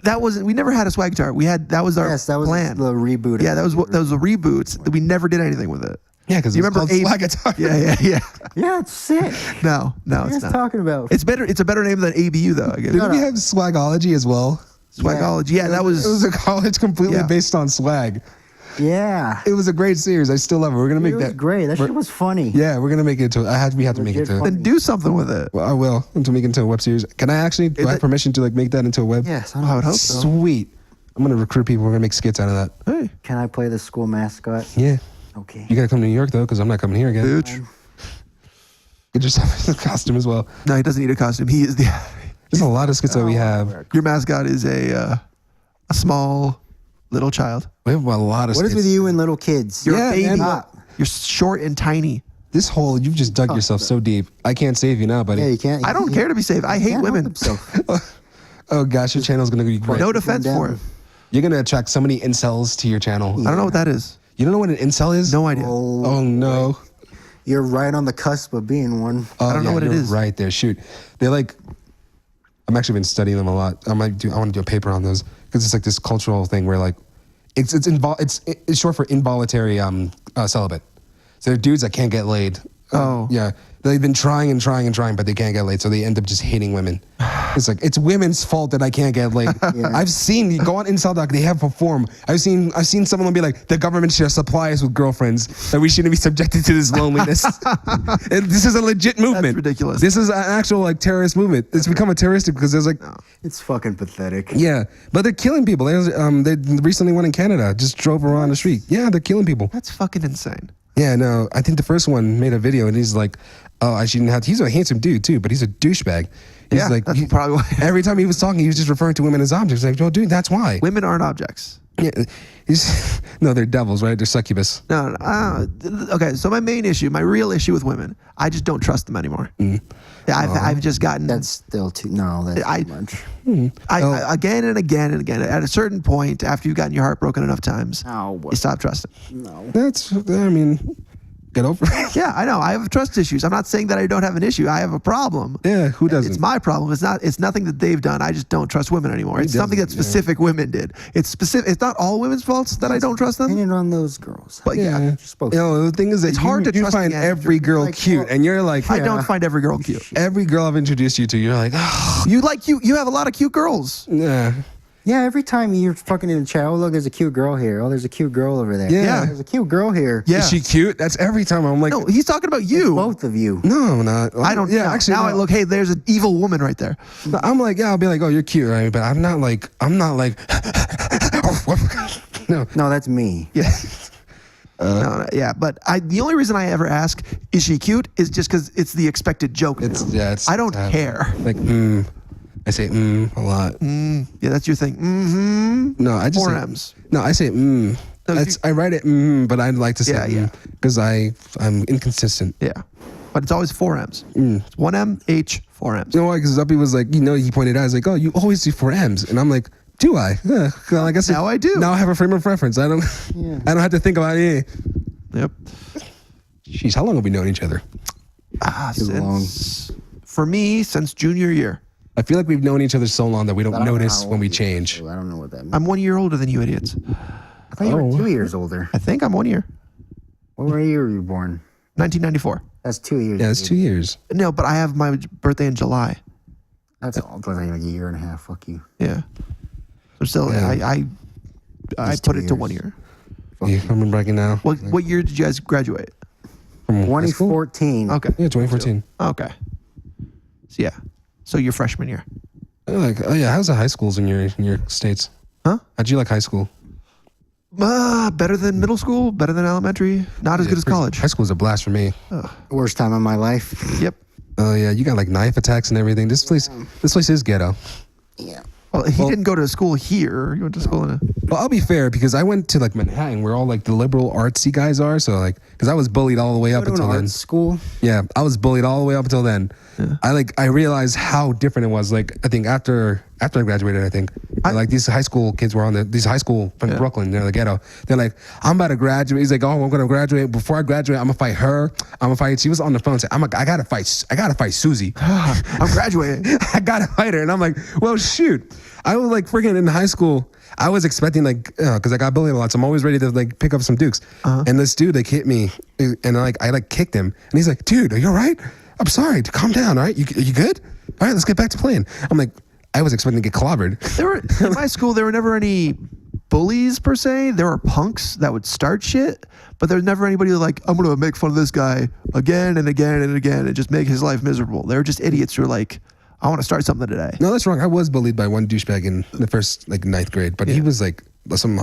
That wasn't. We never had a swag guitar. That was our Yes, that was plan. the reboot. Yeah, that was a reboot. We never did anything with it. Yeah, because You you remember remember Abe- Swagatar. Yeah. Yeah, it's sick. No, What are it's you not. talking about? It's better. It's a better name than ABU though. I guess. Didn't we have Swagology as well? Swagology. Yeah, that It was was. a college completely Yeah. based on swag. Yeah. It was a great series. I still love it. We're gonna It make was that great. That shit was funny. Yeah, we're gonna make it into. We have to make it Legit into. funny. Then do something with it. Well, I will to make it into a web series. Can I actually? Do I have it- permission to like make that into a web? Yes. I would hope so. Sweet. I'm gonna recruit people. We're gonna make skits out of that. Hey, Can I play the school mascot? Yeah. Okay. You gotta come to New York though, because I'm not coming here again. bitch. You just have a costume as well. No, he doesn't need a costume. He is the. There's a lot of skits that we have. Your mascot is a small little child. We have a lot of What skits. is with you and little kids? You're Yeah, a baby. man. You're short and tiny. This hole, you've just dug yourself so deep. I can't save you now, buddy. Yeah, you can't. I don't care to be safe. I hate Can't help women. himself. Oh gosh, your channel's gonna be great. No defense down. for it. You're gonna attract so many incels to your channel. I don't know what that is. You don't know what an incel is? No idea. Oh no. You're right on the cusp of being one. Oh, I don't know what it you're is. Right there, shoot. They're like, I'm actually been studying them a lot. I want to do a paper on those because it's like this cultural thing where like, it's short for involuntary celibate. So they're dudes that can't get laid. Oh. Yeah. They've been trying, but they can't get laid, so they end up just hating women. It's like it's women's fault that I can't get laid. Yeah. I've seen you go on Incel.com, they have perform. I've seen someone be like, the government should supply us with girlfriends, that we shouldn't be subjected to this loneliness. And this is a legit movement. ridiculous. This is an actual like terrorist movement. It's become a terroristic because there's like, It's fucking pathetic. yeah, but they're killing people. They recently went in Canada, just drove around the street. Yeah, they're killing people. That's fucking insane. Yeah, no, I think the first one made a video and he's like, oh, I shouldn't have. He's a handsome dude too, but he's a douchebag. He's Yeah, like, that's probably why. every time he was talking, he was just referring to women as objects. Like, well, dude, that's why. Women aren't objects. Yeah, no, they're devils, right? They're succubus. No. Okay, so my real issue with women, I just don't trust them anymore. Yeah, I've just gotten. That's still too. No, that's too much. I again and again and again. At a certain point, after you've gotten your heart broken enough times, No, you stop trusting. no. That's, I mean, get over it. Yeah, I know. I have trust issues. I'm not saying that I don't have an issue. I have a problem. Yeah, who doesn't? It's my problem. It's nothing that they've done. I just don't trust women anymore. It's something that specific women did. It's specific. It's not all women's faults that I don't trust them. Depending on those girls. But yeah, you're supposed to. The thing is that It's hard to you trust find the every girl Like, cute, and you're like, I don't find every girl cute. every girl I've introduced you to, you're like, oh, You like cute. You have a lot of cute girls. yeah. Yeah, every time you're fucking in the chat, oh, look, there's a cute girl here. Oh, there's a cute girl over there. Yeah. There's a cute girl here. Yeah. Is she cute? That's every time I'm like, No, he's talking about you. Both of you. no, I'm not. I don't. Yeah, Yeah, actually, now no. I look. Hey, there's an evil woman right there. I'm like, yeah, I'll be like, oh, you're cute, right? But I'm not like, no. No, that's me. Yeah. No, yeah, but the only reason I ever ask, is she cute, is just because it's the expected joke. I don't care. Like, I say a lot. Yeah, that's your thing. Mm-hmm. No, I just Four say, M's. No, I say That's, I write it but I'd like to say because I'm inconsistent. Yeah, but it's always 4 M's. It's 1 M, H, 4 M's. You know why? Because Uppy was like, he pointed out, he's like, oh, you always do 4 M's, and I'm like, do I? Yeah, well, I guess Now I do. Now I have a frame of reference. I don't have to think about it. Yep. Jeez, how long have we known each other? For me, since junior year. I feel like we've known each other so long that we don't I don't know notice how when we old you change. are. I don't know what that means. I'm 1 year older than you idiots. I thought you were 2 years older. I think I'm 1 year. What year were you born? 1994. That's 2 years. Yeah, it's 2 years. No, but I have my birthday in July. That's like a year and a half. Fuck you. Yeah. So still, Yeah. I It's put 2 it to years. 1 year. Yeah, I'm remembering now. What year did you guys graduate? From high school? 2014. Okay. Yeah, 2014. Okay. So yeah. So your freshman year. Like, oh yeah, how's the high schools in your states? Huh? How'd you like high school? Better than middle school, better than elementary, not as good as college. High school was a blast for me. Worst time of my life. Yep. Oh yeah, you got like knife attacks and everything. This place is ghetto. Yeah. Well, he didn't go to school here. You went to school in a... Well, I'll be fair because I went to like Manhattan, where all like the liberal artsy guys are. So like, because I was bullied all the way up Go to until an then. art school. Yeah, I was bullied all the way up until then. Yeah. I realized how different it was. Like I think after I graduated, like these high school kids were these high school from Brooklyn, they're the ghetto. They're like, I'm about to graduate. He's like, oh, I'm gonna graduate. Before I graduate, I'm gonna fight her. I'm gonna fight. She was on the phone saying, I gotta fight Susie. I'm graduating. I gotta fight her. And I'm like, well, shoot. I was like freaking in high school. I was expecting like, because I got bullied a lot, so I'm always ready to like pick up some dukes. And this dude like hit me, and I like kicked him, and he's like, dude, are you all right? I'm sorry. Calm down. All right, you good? All right, let's get back to playing. I'm like, I was expecting to get clobbered. In my school, there were never any bullies per se. There were punks that would start shit, but there was never anybody like, I'm gonna make fun of this guy again and again and again and just make his life miserable. They were just idiots who were like, I want to start something today. No, that's wrong. I was bullied by one douchebag in the first like 9th grade, but he was like some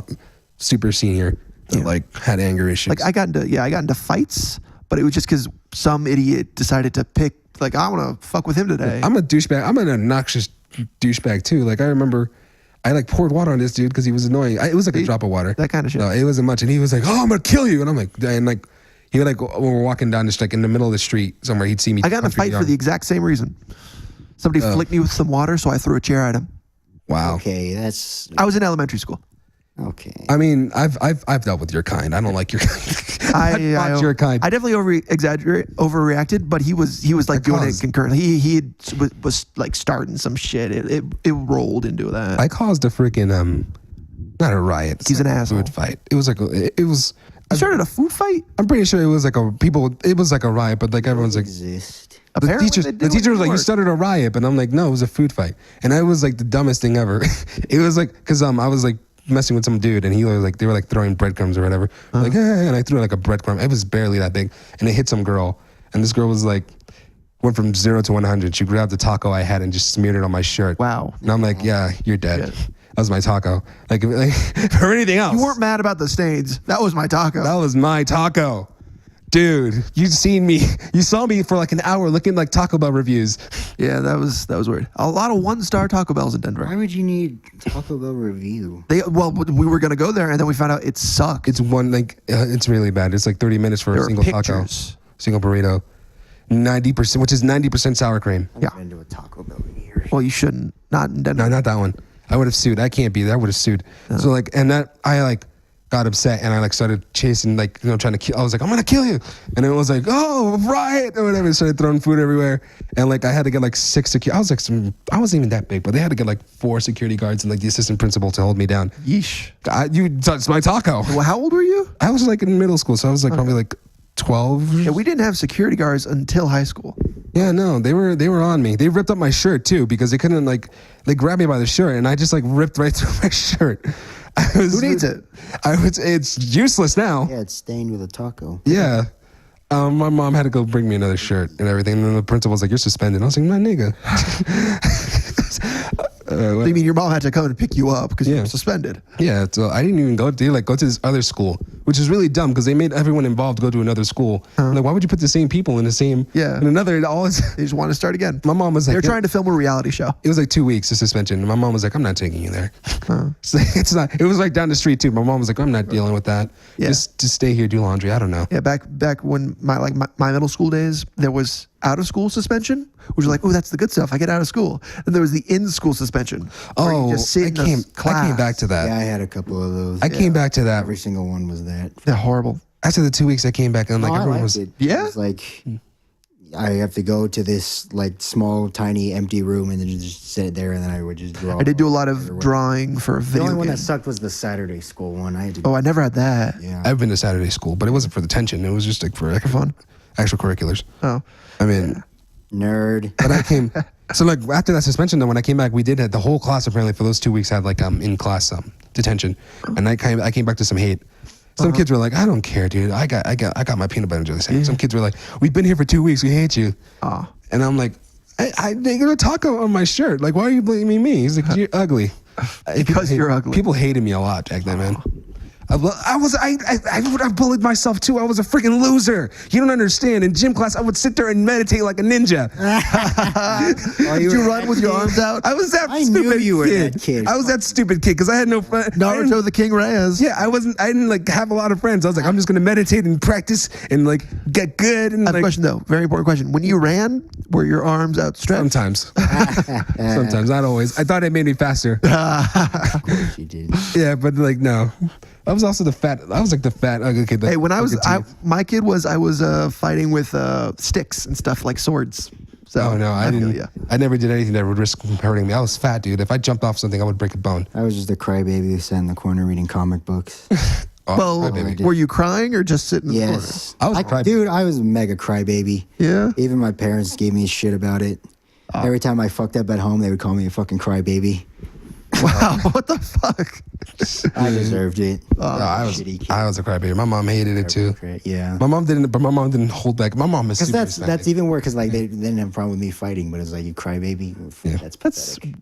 super senior that like had anger issues. Like I got into fights, but it was just because some idiot decided to pick like, I want to fuck with him today. I'm a douchebag. I'm an obnoxious douchebag too. Like I remember I like poured water on this dude because he was annoying. It was like a drop of water. That kind of shit. No, it wasn't much. And he was like, oh, I'm going to kill you. And I'm like, and like, he would like, when we're walking down just like in the middle of the street somewhere, he'd see me. I got in a fight for the exact same reason. Somebody flicked me with some water, so I threw a chair at him. Wow. Okay, that's I was in elementary school. okay. I mean, I've dealt with your kind. I don't like your kind. I your kind. I definitely overreacted, but he was like doing it concurrently. He was like starting some shit. It rolled into that. I caused a freaking not a riot. He's an asshole. Food fight. It was like it was. You started a food fight? I'm pretty sure it was like it was like a riot, but like everyone's like. Exist. The teacher was like, you started a riot, but I'm like, no, it was a food fight, and I was like the dumbest thing ever. It was like because I was like messing with some dude, and he was like they were like throwing breadcrumbs or whatever, like and I threw like a breadcrumb. It was barely that big, and it hit some girl, and this girl was like went from 0 to 100. She grabbed the taco I had and just smeared it on my shirt. Wow. And I'm like, yeah, you're dead. Shit. That was my taco. Like for anything else, You weren't mad about the stains. That was my taco. that was my taco. Dude, you saw me for like an hour looking like Taco Bell reviews. Yeah, that was weird. A lot of 1-star Taco Bells in Denver. Why would you need Taco Bell review? We were gonna go there, and then we found out it sucked. It's it's really bad. It's like 30 minutes for There a were single pictures. taco, single burrito. 90%, which is 90% sour cream. I've Yeah. been to a Taco Bell in years. Well, you shouldn't. Not in Denver. No, not that one. I would have sued. I can't be there. I would have sued. So like, and that I like, got upset and I like started chasing, like, you know, trying to kill. I was like, I'm gonna kill you, and it was like, oh, riot or whatever. Started throwing food everywhere, and like I had to get like 6 security. I wasn't even that big, but they had to get like 4 security guards and like the assistant principal to hold me down. Yeesh. You touched my taco. Well, how old were you? I was like in middle school, so I was like probably like 12. Yeah, we didn't have security guards until high school. Yeah, no, they were on me. They ripped up my shirt too because they couldn't like, they grabbed me by the shirt and I just like ripped right through my shirt. Who needs it? It's useless now. Yeah, it's stained with a taco. Yeah. My mom had to go bring me another shirt and everything. And then the principal was like, you're suspended. I was like, my nigga. What do you mean your mom had to come and pick you up because you Yeah. were suspended? Yeah, so I didn't even go. They like go to this other school, which is really dumb because they made everyone involved go to another school. Like, why would you put the same people in the same? Yeah. In another, always. They just want to start again. My mom was like, They're trying to film a reality show. It was like 2 weeks of suspension. And my mom was like, I'm not taking you there. So it's not. It was like down the street too. My mom was like, I'm not dealing with that. Yeah. Just stay here, do laundry. I don't know. Yeah, back when my middle school days, there was out of school suspension, which was like, oh, that's the good stuff. I get out of school. And there was the in school suspension. where you just sit in I a class. came back to that. Yeah, I had a couple of those. I came back to that. Every single one was that. They're horrible. After the 2 weeks, I came back and like I everyone liked was. it. Yeah? It was like I have to go to this like small, tiny, empty room and then just sit there and then I would just draw. I did do a lot of drawing for a The video only one game. that sucked was the Saturday school one. I had to. Oh, I never had that. Yeah. I've been to Saturday school, but it wasn't for the tension. It was just like for fun. extracurriculars. Oh, I mean, Nerd. but I came. So like after that suspension, though, when I came back, we did have the whole class apparently for those 2 weeks had like in class detention, and I came back to some hate. Some kids were like, I don't care, dude. I got my peanut butter and jelly sandwich. Some kids were like, we've been here for 2 weeks. We hate you. And I'm like, they got a taco on my shirt. Like, why are you blaming me? He's like, you're ugly. because you're ugly. People hated me a lot back then, man. I would have bullied myself too. I was a freaking loser. You don't understand. In gym class, I would sit there and meditate like a ninja. Did you run with your arms out? I was that I stupid knew you were kid. that kid. I was that stupid kid because I had no friends. Naruto the King Reyes. Yeah, I didn't like have a lot of friends. I was like, I'm just gonna meditate and practice and like get good. And I have a like, question though. Very important question. When you ran, were your arms outstretched? sometimes, sometimes, not always. I thought it made me faster. She did. Yeah, but like no. I was also the fat. I was like the fat ugly kid. Hey, when I was fighting with sticks and stuff like swords. So Oh no, I feel didn't. ya. I never did anything that would risk hurting me. I was fat, dude. If I jumped off something, I would break a bone. I was just a crybaby who sat in the corner reading comic books. Oh, Well, crybaby. were you crying or just sitting in the Yes. I was a crybaby. Dude, I was a mega crybaby. Yeah? Even my parents gave me shit about it. Every time I fucked up at home, they would call me a fucking crybaby. corner? Wow, what the fuck? I deserved it. No, I Shitty kid. was a crybaby. My mom hated it too. Yeah. My mom didn't, but my mom didn't hold back. My mom is Because super that's respected. even worse. Because like they didn't have a problem with me fighting, but it's like you crybaby. Yeah. That's pathetic.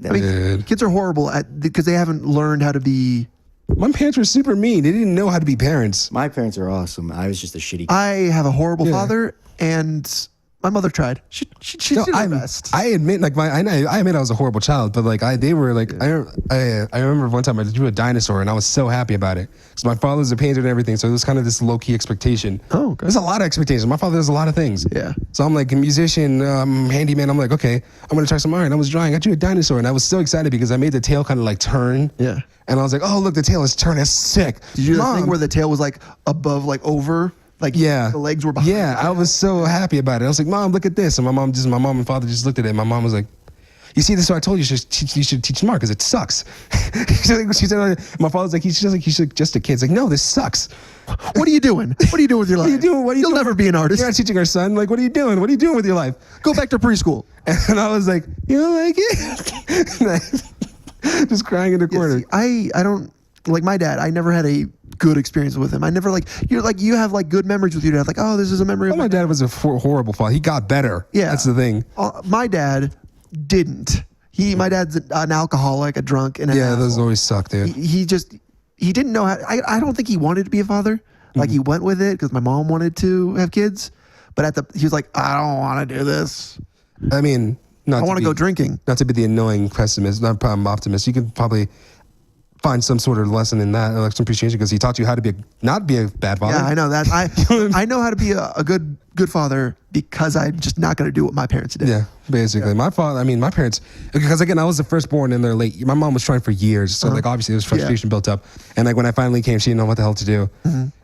I mean, Dude. kids are horrible because they haven't learned how to be. My parents were super mean. They didn't know how to be parents. My parents are awesome. I was just a shitty kid. I have a horrible father, and my mother tried. She No, did her best. I admit, like I admit I was a horrible child, but like they were like I remember one time I drew a dinosaur and I was so happy about it because my father's a painter and everything, so it was kind of this low key expectation. Oh, okay. There's a lot of expectations. My father does a lot of things. Yeah. So I'm like a musician, handyman. I'm like, okay, I'm gonna try some art. And I was drawing. I drew a dinosaur and I was so excited because I made the tail kind of like turn. Yeah. And I was like, oh look, the tail is turned. That's sick. Did you do the Mom, thing where the tail was like above, like over? Like yeah, the legs were behind. Yeah, I was so happy about it. I was like, Mom, look at this. And my mom and father just looked at it. And my mom was like, you see this? So I told you you should teach Mark because it sucks. she said, my father's like, he's just a kid. It's like, no, this sucks. What are you doing? What are you doing with your life? What are you doing? What are you You'll doing? never be an artist. You're not teaching our son. Like, what are you doing? What are you doing with your life? Go back to preschool. And I was like, you don't like it? Just crying in the corner. See, I don't like my dad. I never had a good experience with him. I never you have like good memories with your dad. Like, oh, this is a memory of My dad was a horrible father. He got better. Yeah, That's the thing. My dad didn't. My dad's an alcoholic, a drunk, and an Yeah, those asshole. always suck, dude. He didn't know how. I don't think he wanted to be a father. Like he went with it because my mom wanted to have kids, but he was like, I don't want to do this. I mean, I want to go drinking. Not to be the annoying pessimist, not optimist. You could probably find some sort of lesson in that, like some appreciation, because he taught you how to not be a bad father. Yeah, I know that. I know how to be a good father because I'm just not going to do what my parents did. Yeah, basically. My parents, because again, I was the firstborn in their late. My mom was trying for years, so like obviously there was frustration built up, and like when I finally came, she didn't know what the hell to do.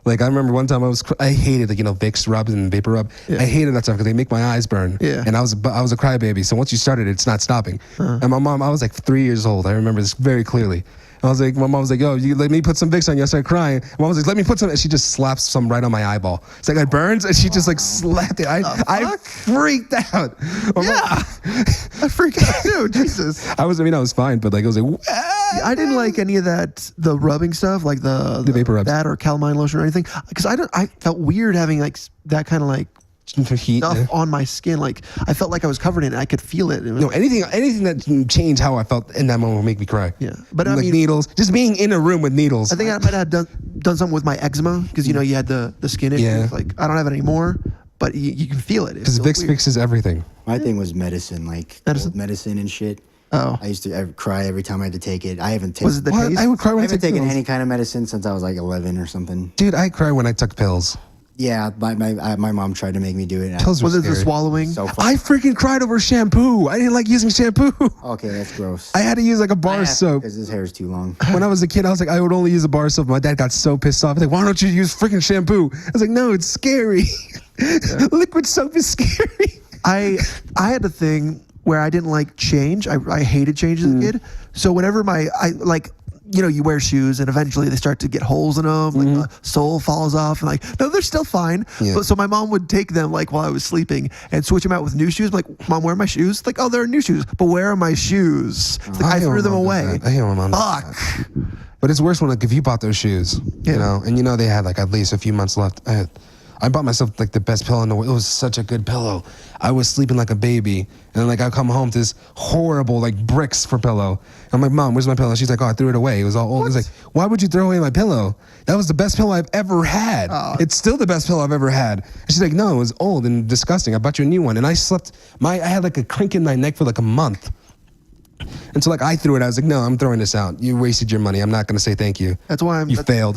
Like I remember one time I hated like Vicks rubs and vapor rub. I hated that stuff because they make my eyes burn. Yeah. And I was a crybaby, so once you started, it's not stopping. And my mom, I was like 3 years old. I remember this very clearly. My mom was like, yo, you let me put some Vicks on you. I started crying. My mom was like, let me put some. And she just slaps some right on my eyeball. It's like, it burns. And she just like slapped it. I freaked out. I freaked out too. Jesus. I was fine, but like, it was like, I didn't like any of that, the rubbing stuff, like the vapor rubs. That or calamine lotion or anything. Because I felt weird having like that kind of like heat stuff on my skin. Like I felt like I was covered in it. I could feel it. No, anything that changed how I felt in that moment would make me cry. Yeah, but like I mean, needles, just being in a room with needles. I think I might have done something with my eczema because you had the skin issue. Yeah. Like I don't have it anymore, but you can feel it. Because Vicks fixes everything. My thing was medicine, like old medicine and shit. Oh, I used to cry every time I had to take it. I haven't taken. Was it the taste? I would cry when I I haven't took taken pills. any kind of medicine since I was like 11 or something. Dude, I cry when I took pills. Yeah, my mom tried to make me do it. Pills was were it the scary. swallowing? So I freaking cried over shampoo. I didn't like using shampoo. Okay, that's gross. I had to use like a bar soap. Because his hair is too long. When I was a kid, I was like, I would only use a bar soap. My dad got so pissed off. He's like, why don't you use freaking shampoo? I was like, no, it's scary. Liquid soap is scary. I had a thing where I didn't like change. I hated change as a kid. So whenever you wear shoes and eventually they start to get holes in them, like the sole falls off, and like, no, they're still fine. Yeah. But so my mom would take them like while I was sleeping and switch them out with new shoes. I'm like, Mom, where are my shoes? Like, oh, they're new shoes, but where are my shoes? It's like, I threw them away. I hate my mom. Fuck. But it's worse when like if you bought those shoes, and they had like at least a few months left. I bought myself like the best pillow in the world. It was such a good pillow. I was sleeping like a baby, and then like I come home to this horrible like bricks for pillow. I'm like, Mom, where's my pillow? She's like, oh, I threw it away. It was all old. I was like, why would you throw away my pillow? That was the best pillow I've ever had. It's still the best pillow I've ever had. And she's like, no, it was old and disgusting. I bought you a new one, and I had like a crink in my neck for like a month. And so like I threw it. I was like, no, I'm throwing this out. You wasted your money. I'm not going to say thank you. That's why You failed.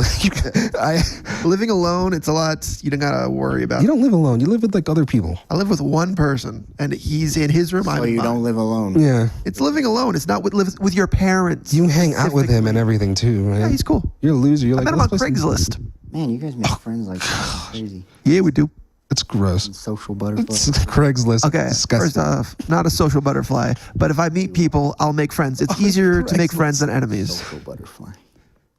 living alone. It's a lot. You don't gotta worry about. You don't live alone. You live with like other people. I live with one person, and he's in his room. So I'm in you mine. don't live alone. Yeah. It's living alone. It's not with your parents. You hang out with him and everything too, right? Yeah, he's cool. You're a loser. You're I like, met him on "Let's play some-" Craigslist. Man, you guys make friends like that. Crazy. Yeah, we do. It's gross. Social butterfly. It's Craigslist. Okay, It's disgusting. first off, not a social butterfly, but if I meet people, I'll make friends. It's easier to make friends than enemies. Social butterfly.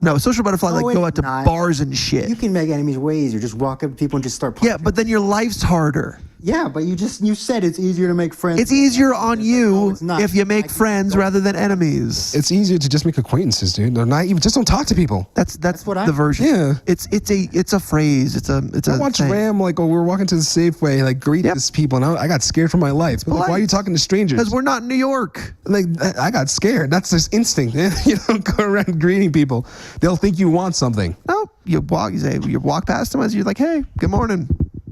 No, social butterfly, No, like go it's out to not. bars and shit. You can make enemies way easier. Just walk up to people and just start. Yeah, but then your life's harder. Yeah, but you said it's easier to make friends. It's easier on you it's not. if you make friends rather than enemies. It's easier to just make acquaintances, dude. Or not even just don't talk to people. That's what the I- version. Yeah. It's a phrase. It's I a watched thing. Ram like, we were walking to the Safeway, like greet these people, and I got scared for my life. But like, why are you talking to strangers? Because we're not in New York. Like I got scared. That's just instinct. You don't go around greeting people. They'll think you want something. No, you walk past them as you're like, hey, good morning.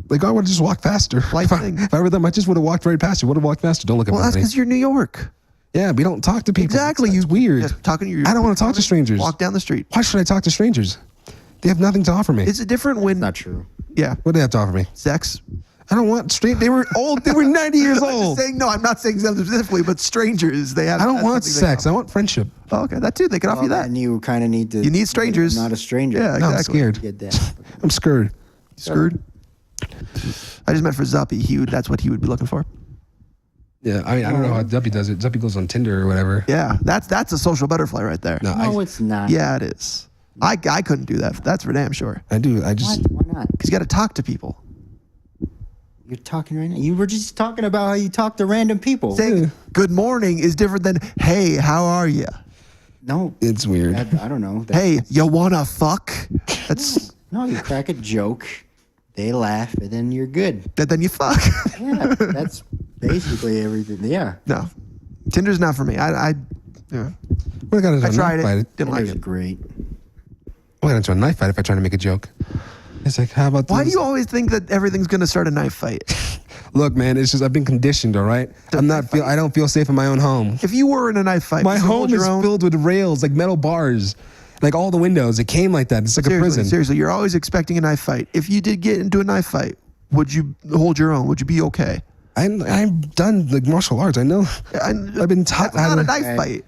Like I would have just walked faster. Life thing. If I were them, I just would have walked right past you. Would have walked faster. Don't look at Well, me. that's because you're New York. Yeah, we don't talk to people. Exactly. It's weird. Yeah, talking to you. I don't want to talk to strangers. Walk down the street. Why should I talk to strangers? They have nothing to offer me. It's different when. Not true. Yeah. What do they have to offer me? Sex. I don't want They were old. They were 90 years old. I'm not saying them specifically, but strangers. They have. I don't that's want something they sex. I want friendship. Oh, okay, that too. They can offer you that. And you kind of need to. You need strangers. Not a stranger. Yeah, No, I'm exactly. scared. Get that. I'm scared. Screwed. I just meant for Zuppy. That's what he would be looking for. Yeah, I mean, I don't know how Duppy does it. Duppy goes on Tinder or whatever. Yeah, that's a social butterfly right there. No, it's not. Yeah, it is. I couldn't do that. That's for damn sure. I do. I just. Why not? Because you got to talk to people. You're talking right now. You were just talking about how you talk to random people. Saying good morning is different than hey, how are you? No, It's weird. I don't know. Hey, you wanna fuck? That's No, you crack a joke, they laugh, and then you're good. then you fuck. Yeah, that's basically everything. Yeah. No, Tinder's not for me. I yeah. We got into I a tried knife fight. it. Didn't like Tinder's it. great. We got into a knife fight if I try to make a joke. It's like, how about Why do this? you always think that everything's gonna start a knife fight? Look, man, it's just I've been conditioned. All right, I don't feel safe in my own home. If you were in a knife fight, My would you hold home your is own? filled with rails, like metal bars. Like all the windows, it came like that. It's like a prison. Seriously, you're always expecting a knife fight. If you did get into a knife fight, would you hold your own? Would you be okay? I've done like martial arts. I know. I've been taught. Not a knife fight.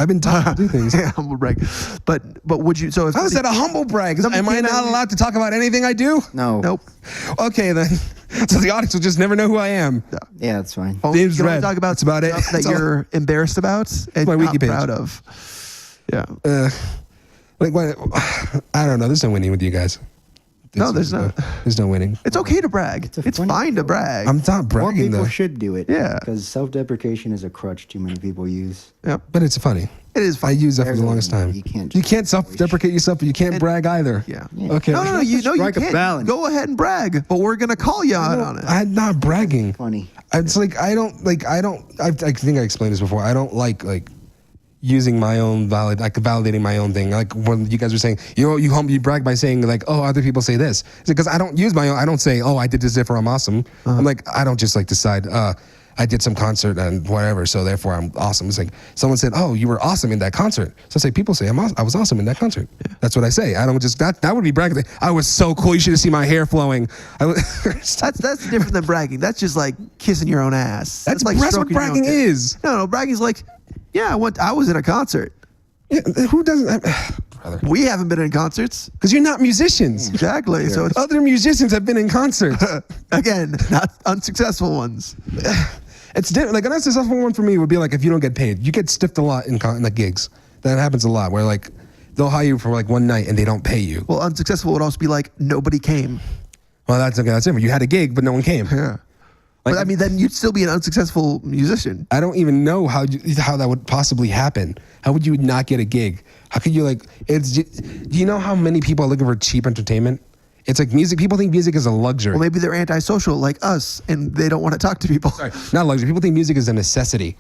I've been taught to do things. Yeah, humble brag. But would you? So if how is that a humble brag? Am I not allowed to talk about anything I do? No. Nope. Okay then. So the audience will just never know who I am. Yeah, that's fine. You can only talk about that's about it. Stuff that you're embarrassed about and not proud of. Yeah. Like what? I don't know. There's no winning with you guys. There's not. There's no winning. It's okay to brag. It's fine to brag. I'm not bragging. More people though. should do it. Yeah. Because self-deprecation is a crutch too many people use. Yep. But it's funny. It is fun. I use that for the longest time. You can't self-deprecate yourself, but you can't brag either. Yeah. Okay. No. You Strike a can't. balance. Go ahead and brag, but we're gonna call you out on it. I'm not bragging. Funny. It's like I think I explained this before. I don't like using my own validating my own thing. Like when you guys were saying, you brag by saying like, oh, other people say this. It's because I don't use my own. I don't say, oh, I did this different. I'm awesome. I'm like, I don't just like decide. I did some concert and whatever, so therefore I'm awesome. It's like someone said, oh, you were awesome in that concert. So I say, people say I was awesome in that concert. Yeah. That's what I say. I don't just that would be bragging. I was so cool. You should have seen my hair flowing. That's different than bragging. That's just like kissing your own ass. That's like what bragging is. No, bragging's like, yeah, I was in a concert. Yeah, who doesn't? Brother. We haven't been in concerts because you're not musicians. Exactly. Yeah. So it's, other musicians have been in concerts. Again, not unsuccessful ones. It's different. Like an unsuccessful one for me would be like if you don't get paid. You get stiffed a lot in the gigs. That happens a lot where like they'll hire you for like one night and they don't pay you. Well, unsuccessful would also be like nobody came. Well, that's okay. That's different. You had a gig, but no one came. Yeah. Like, but I mean, then you'd still be an unsuccessful musician. I don't even know how that would possibly happen. How would you not get a gig? How could you like? Do you know how many people are looking for cheap entertainment? It's like music. People think music is a luxury. Well, maybe they're antisocial like us, and they don't want to talk to people. Sorry, not luxury. People think music is a necessity.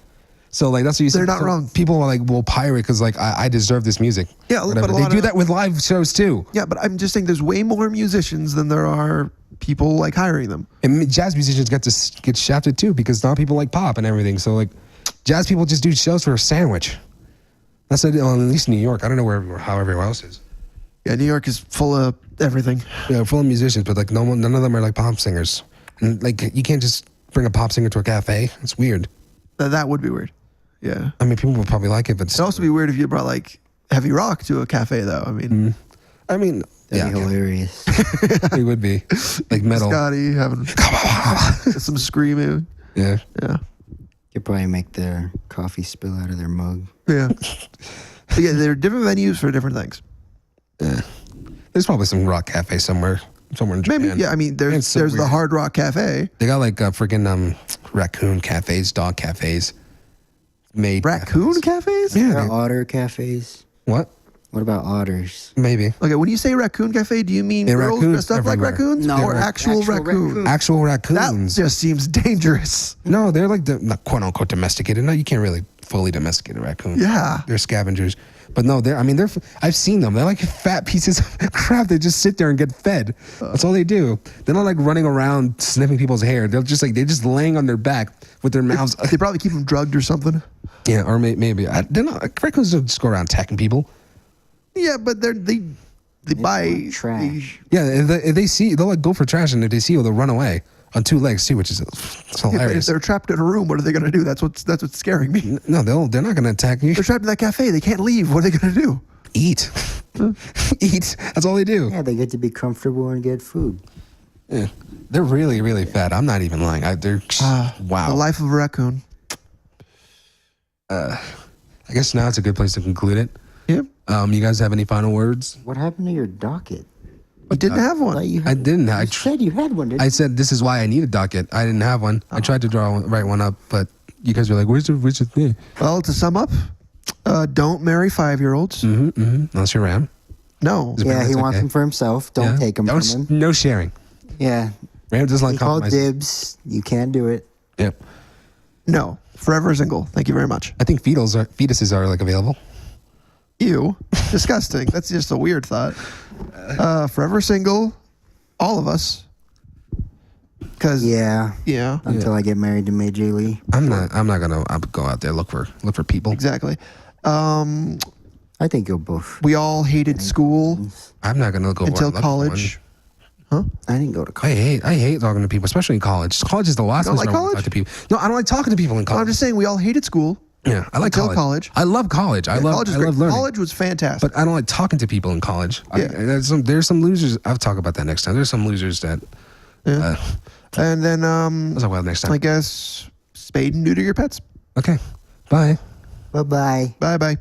So like that's what you say. They're not wrong. People are like, will pirate because like I deserve this music. Yeah, whatever. But they do that with live shows too. Yeah, but I'm just saying there's way more musicians than there are people like hiring them. And jazz musicians get shafted too because now people like pop and everything. So like, jazz people just do shows for a sandwich. That's at least in New York. I don't know how everywhere else is. Yeah, New York is full of everything. Yeah, full of musicians, but like none of them are like pop singers. And like you can't just bring a pop singer to a cafe. It's weird. That would be weird. Yeah. I mean, people would probably like it, but it'd also be weird if you brought like heavy rock to a cafe, though. I mean, that'd be hilarious. It would be like metal. Scotty having some screaming. Yeah. You'd probably make their coffee spill out of their mug. Yeah. But yeah, there are different venues for different things. Yeah. There's probably some rock cafe somewhere in Japan. Maybe, yeah. I mean, there's the Hard Rock Cafe. They got like freaking raccoon cafes, dog cafes. Raccoon cafes? Yeah. There are otter cafes. What? What about otters? Maybe. Okay, when you say raccoon cafe, do you mean girls dressed up like raccoons? No, or actual raccoons? Actual raccoons. That just seems dangerous. No, they're like the quote unquote domesticated. No, you can't really fully domesticate a raccoon. Yeah. They're scavengers. But no, I've seen them. They're like fat pieces of crap. They just sit there and get fed. That's all they do. They're not like running around sniffing people's hair. They're just laying on their back with their mouths. They probably keep them drugged or something. Yeah, or maybe. They're not. Raccoons don't just go around attacking people. Yeah, but they buy trash. Yeah, if they see, they'll like go for trash, and if they see you, they'll run away on two legs too, which is hilarious. Yeah, but if they're trapped in a room, what are they going to do? That's what's scaring me. No, they're not going to attack you. They're trapped in that cafe. They can't leave. What are they going to do? Eat. Eat. That's all they do. Yeah, they get to be comfortable and get food. Yeah, they're really, really fat. I'm not even lying. They're wow. The life of a raccoon. I guess now it's a good place to conclude it. Yeah. You guys have any final words? What happened to your docket? I didn't have one. I didn't. You said you had one, didn't you? I said this is why I need a docket. I didn't have one. I tried to write one up, but you guys were like, "Where's the thing?" Well, to sum up, don't marry 5-year-olds. Unless you're Ram. No. Yeah, he wants them for himself. Don't take them from him. No sharing. Yeah. Ram doesn't like he called compromise. dibs. You can't do it. Yep. No. Forever single. Thank you very much. I think fetuses are like available. Ew. Disgusting. That's just a weird thought. Forever single. All of us. Because yeah. Until I get married to May J. Lee. I'm not gonna go out there look for people. Exactly. I think you'll both. We all hated school I'm not gonna go until college. Huh? I didn't go to college. I hate talking to people, especially in college. College is the last You don't place like I want to talk to people. No, I don't like talking to people in I'm college. just saying we all hated school. Yeah, I like until college. I love college. I love college is great. learning. College was fantastic. But I don't like talking to people in college. Yeah. There's some losers. I'll talk about that next time. There's some losers that. Yeah. And then I'll talk about it next time. I guess spade and neuter your pets. Okay. Bye. Bye-bye. Bye bye.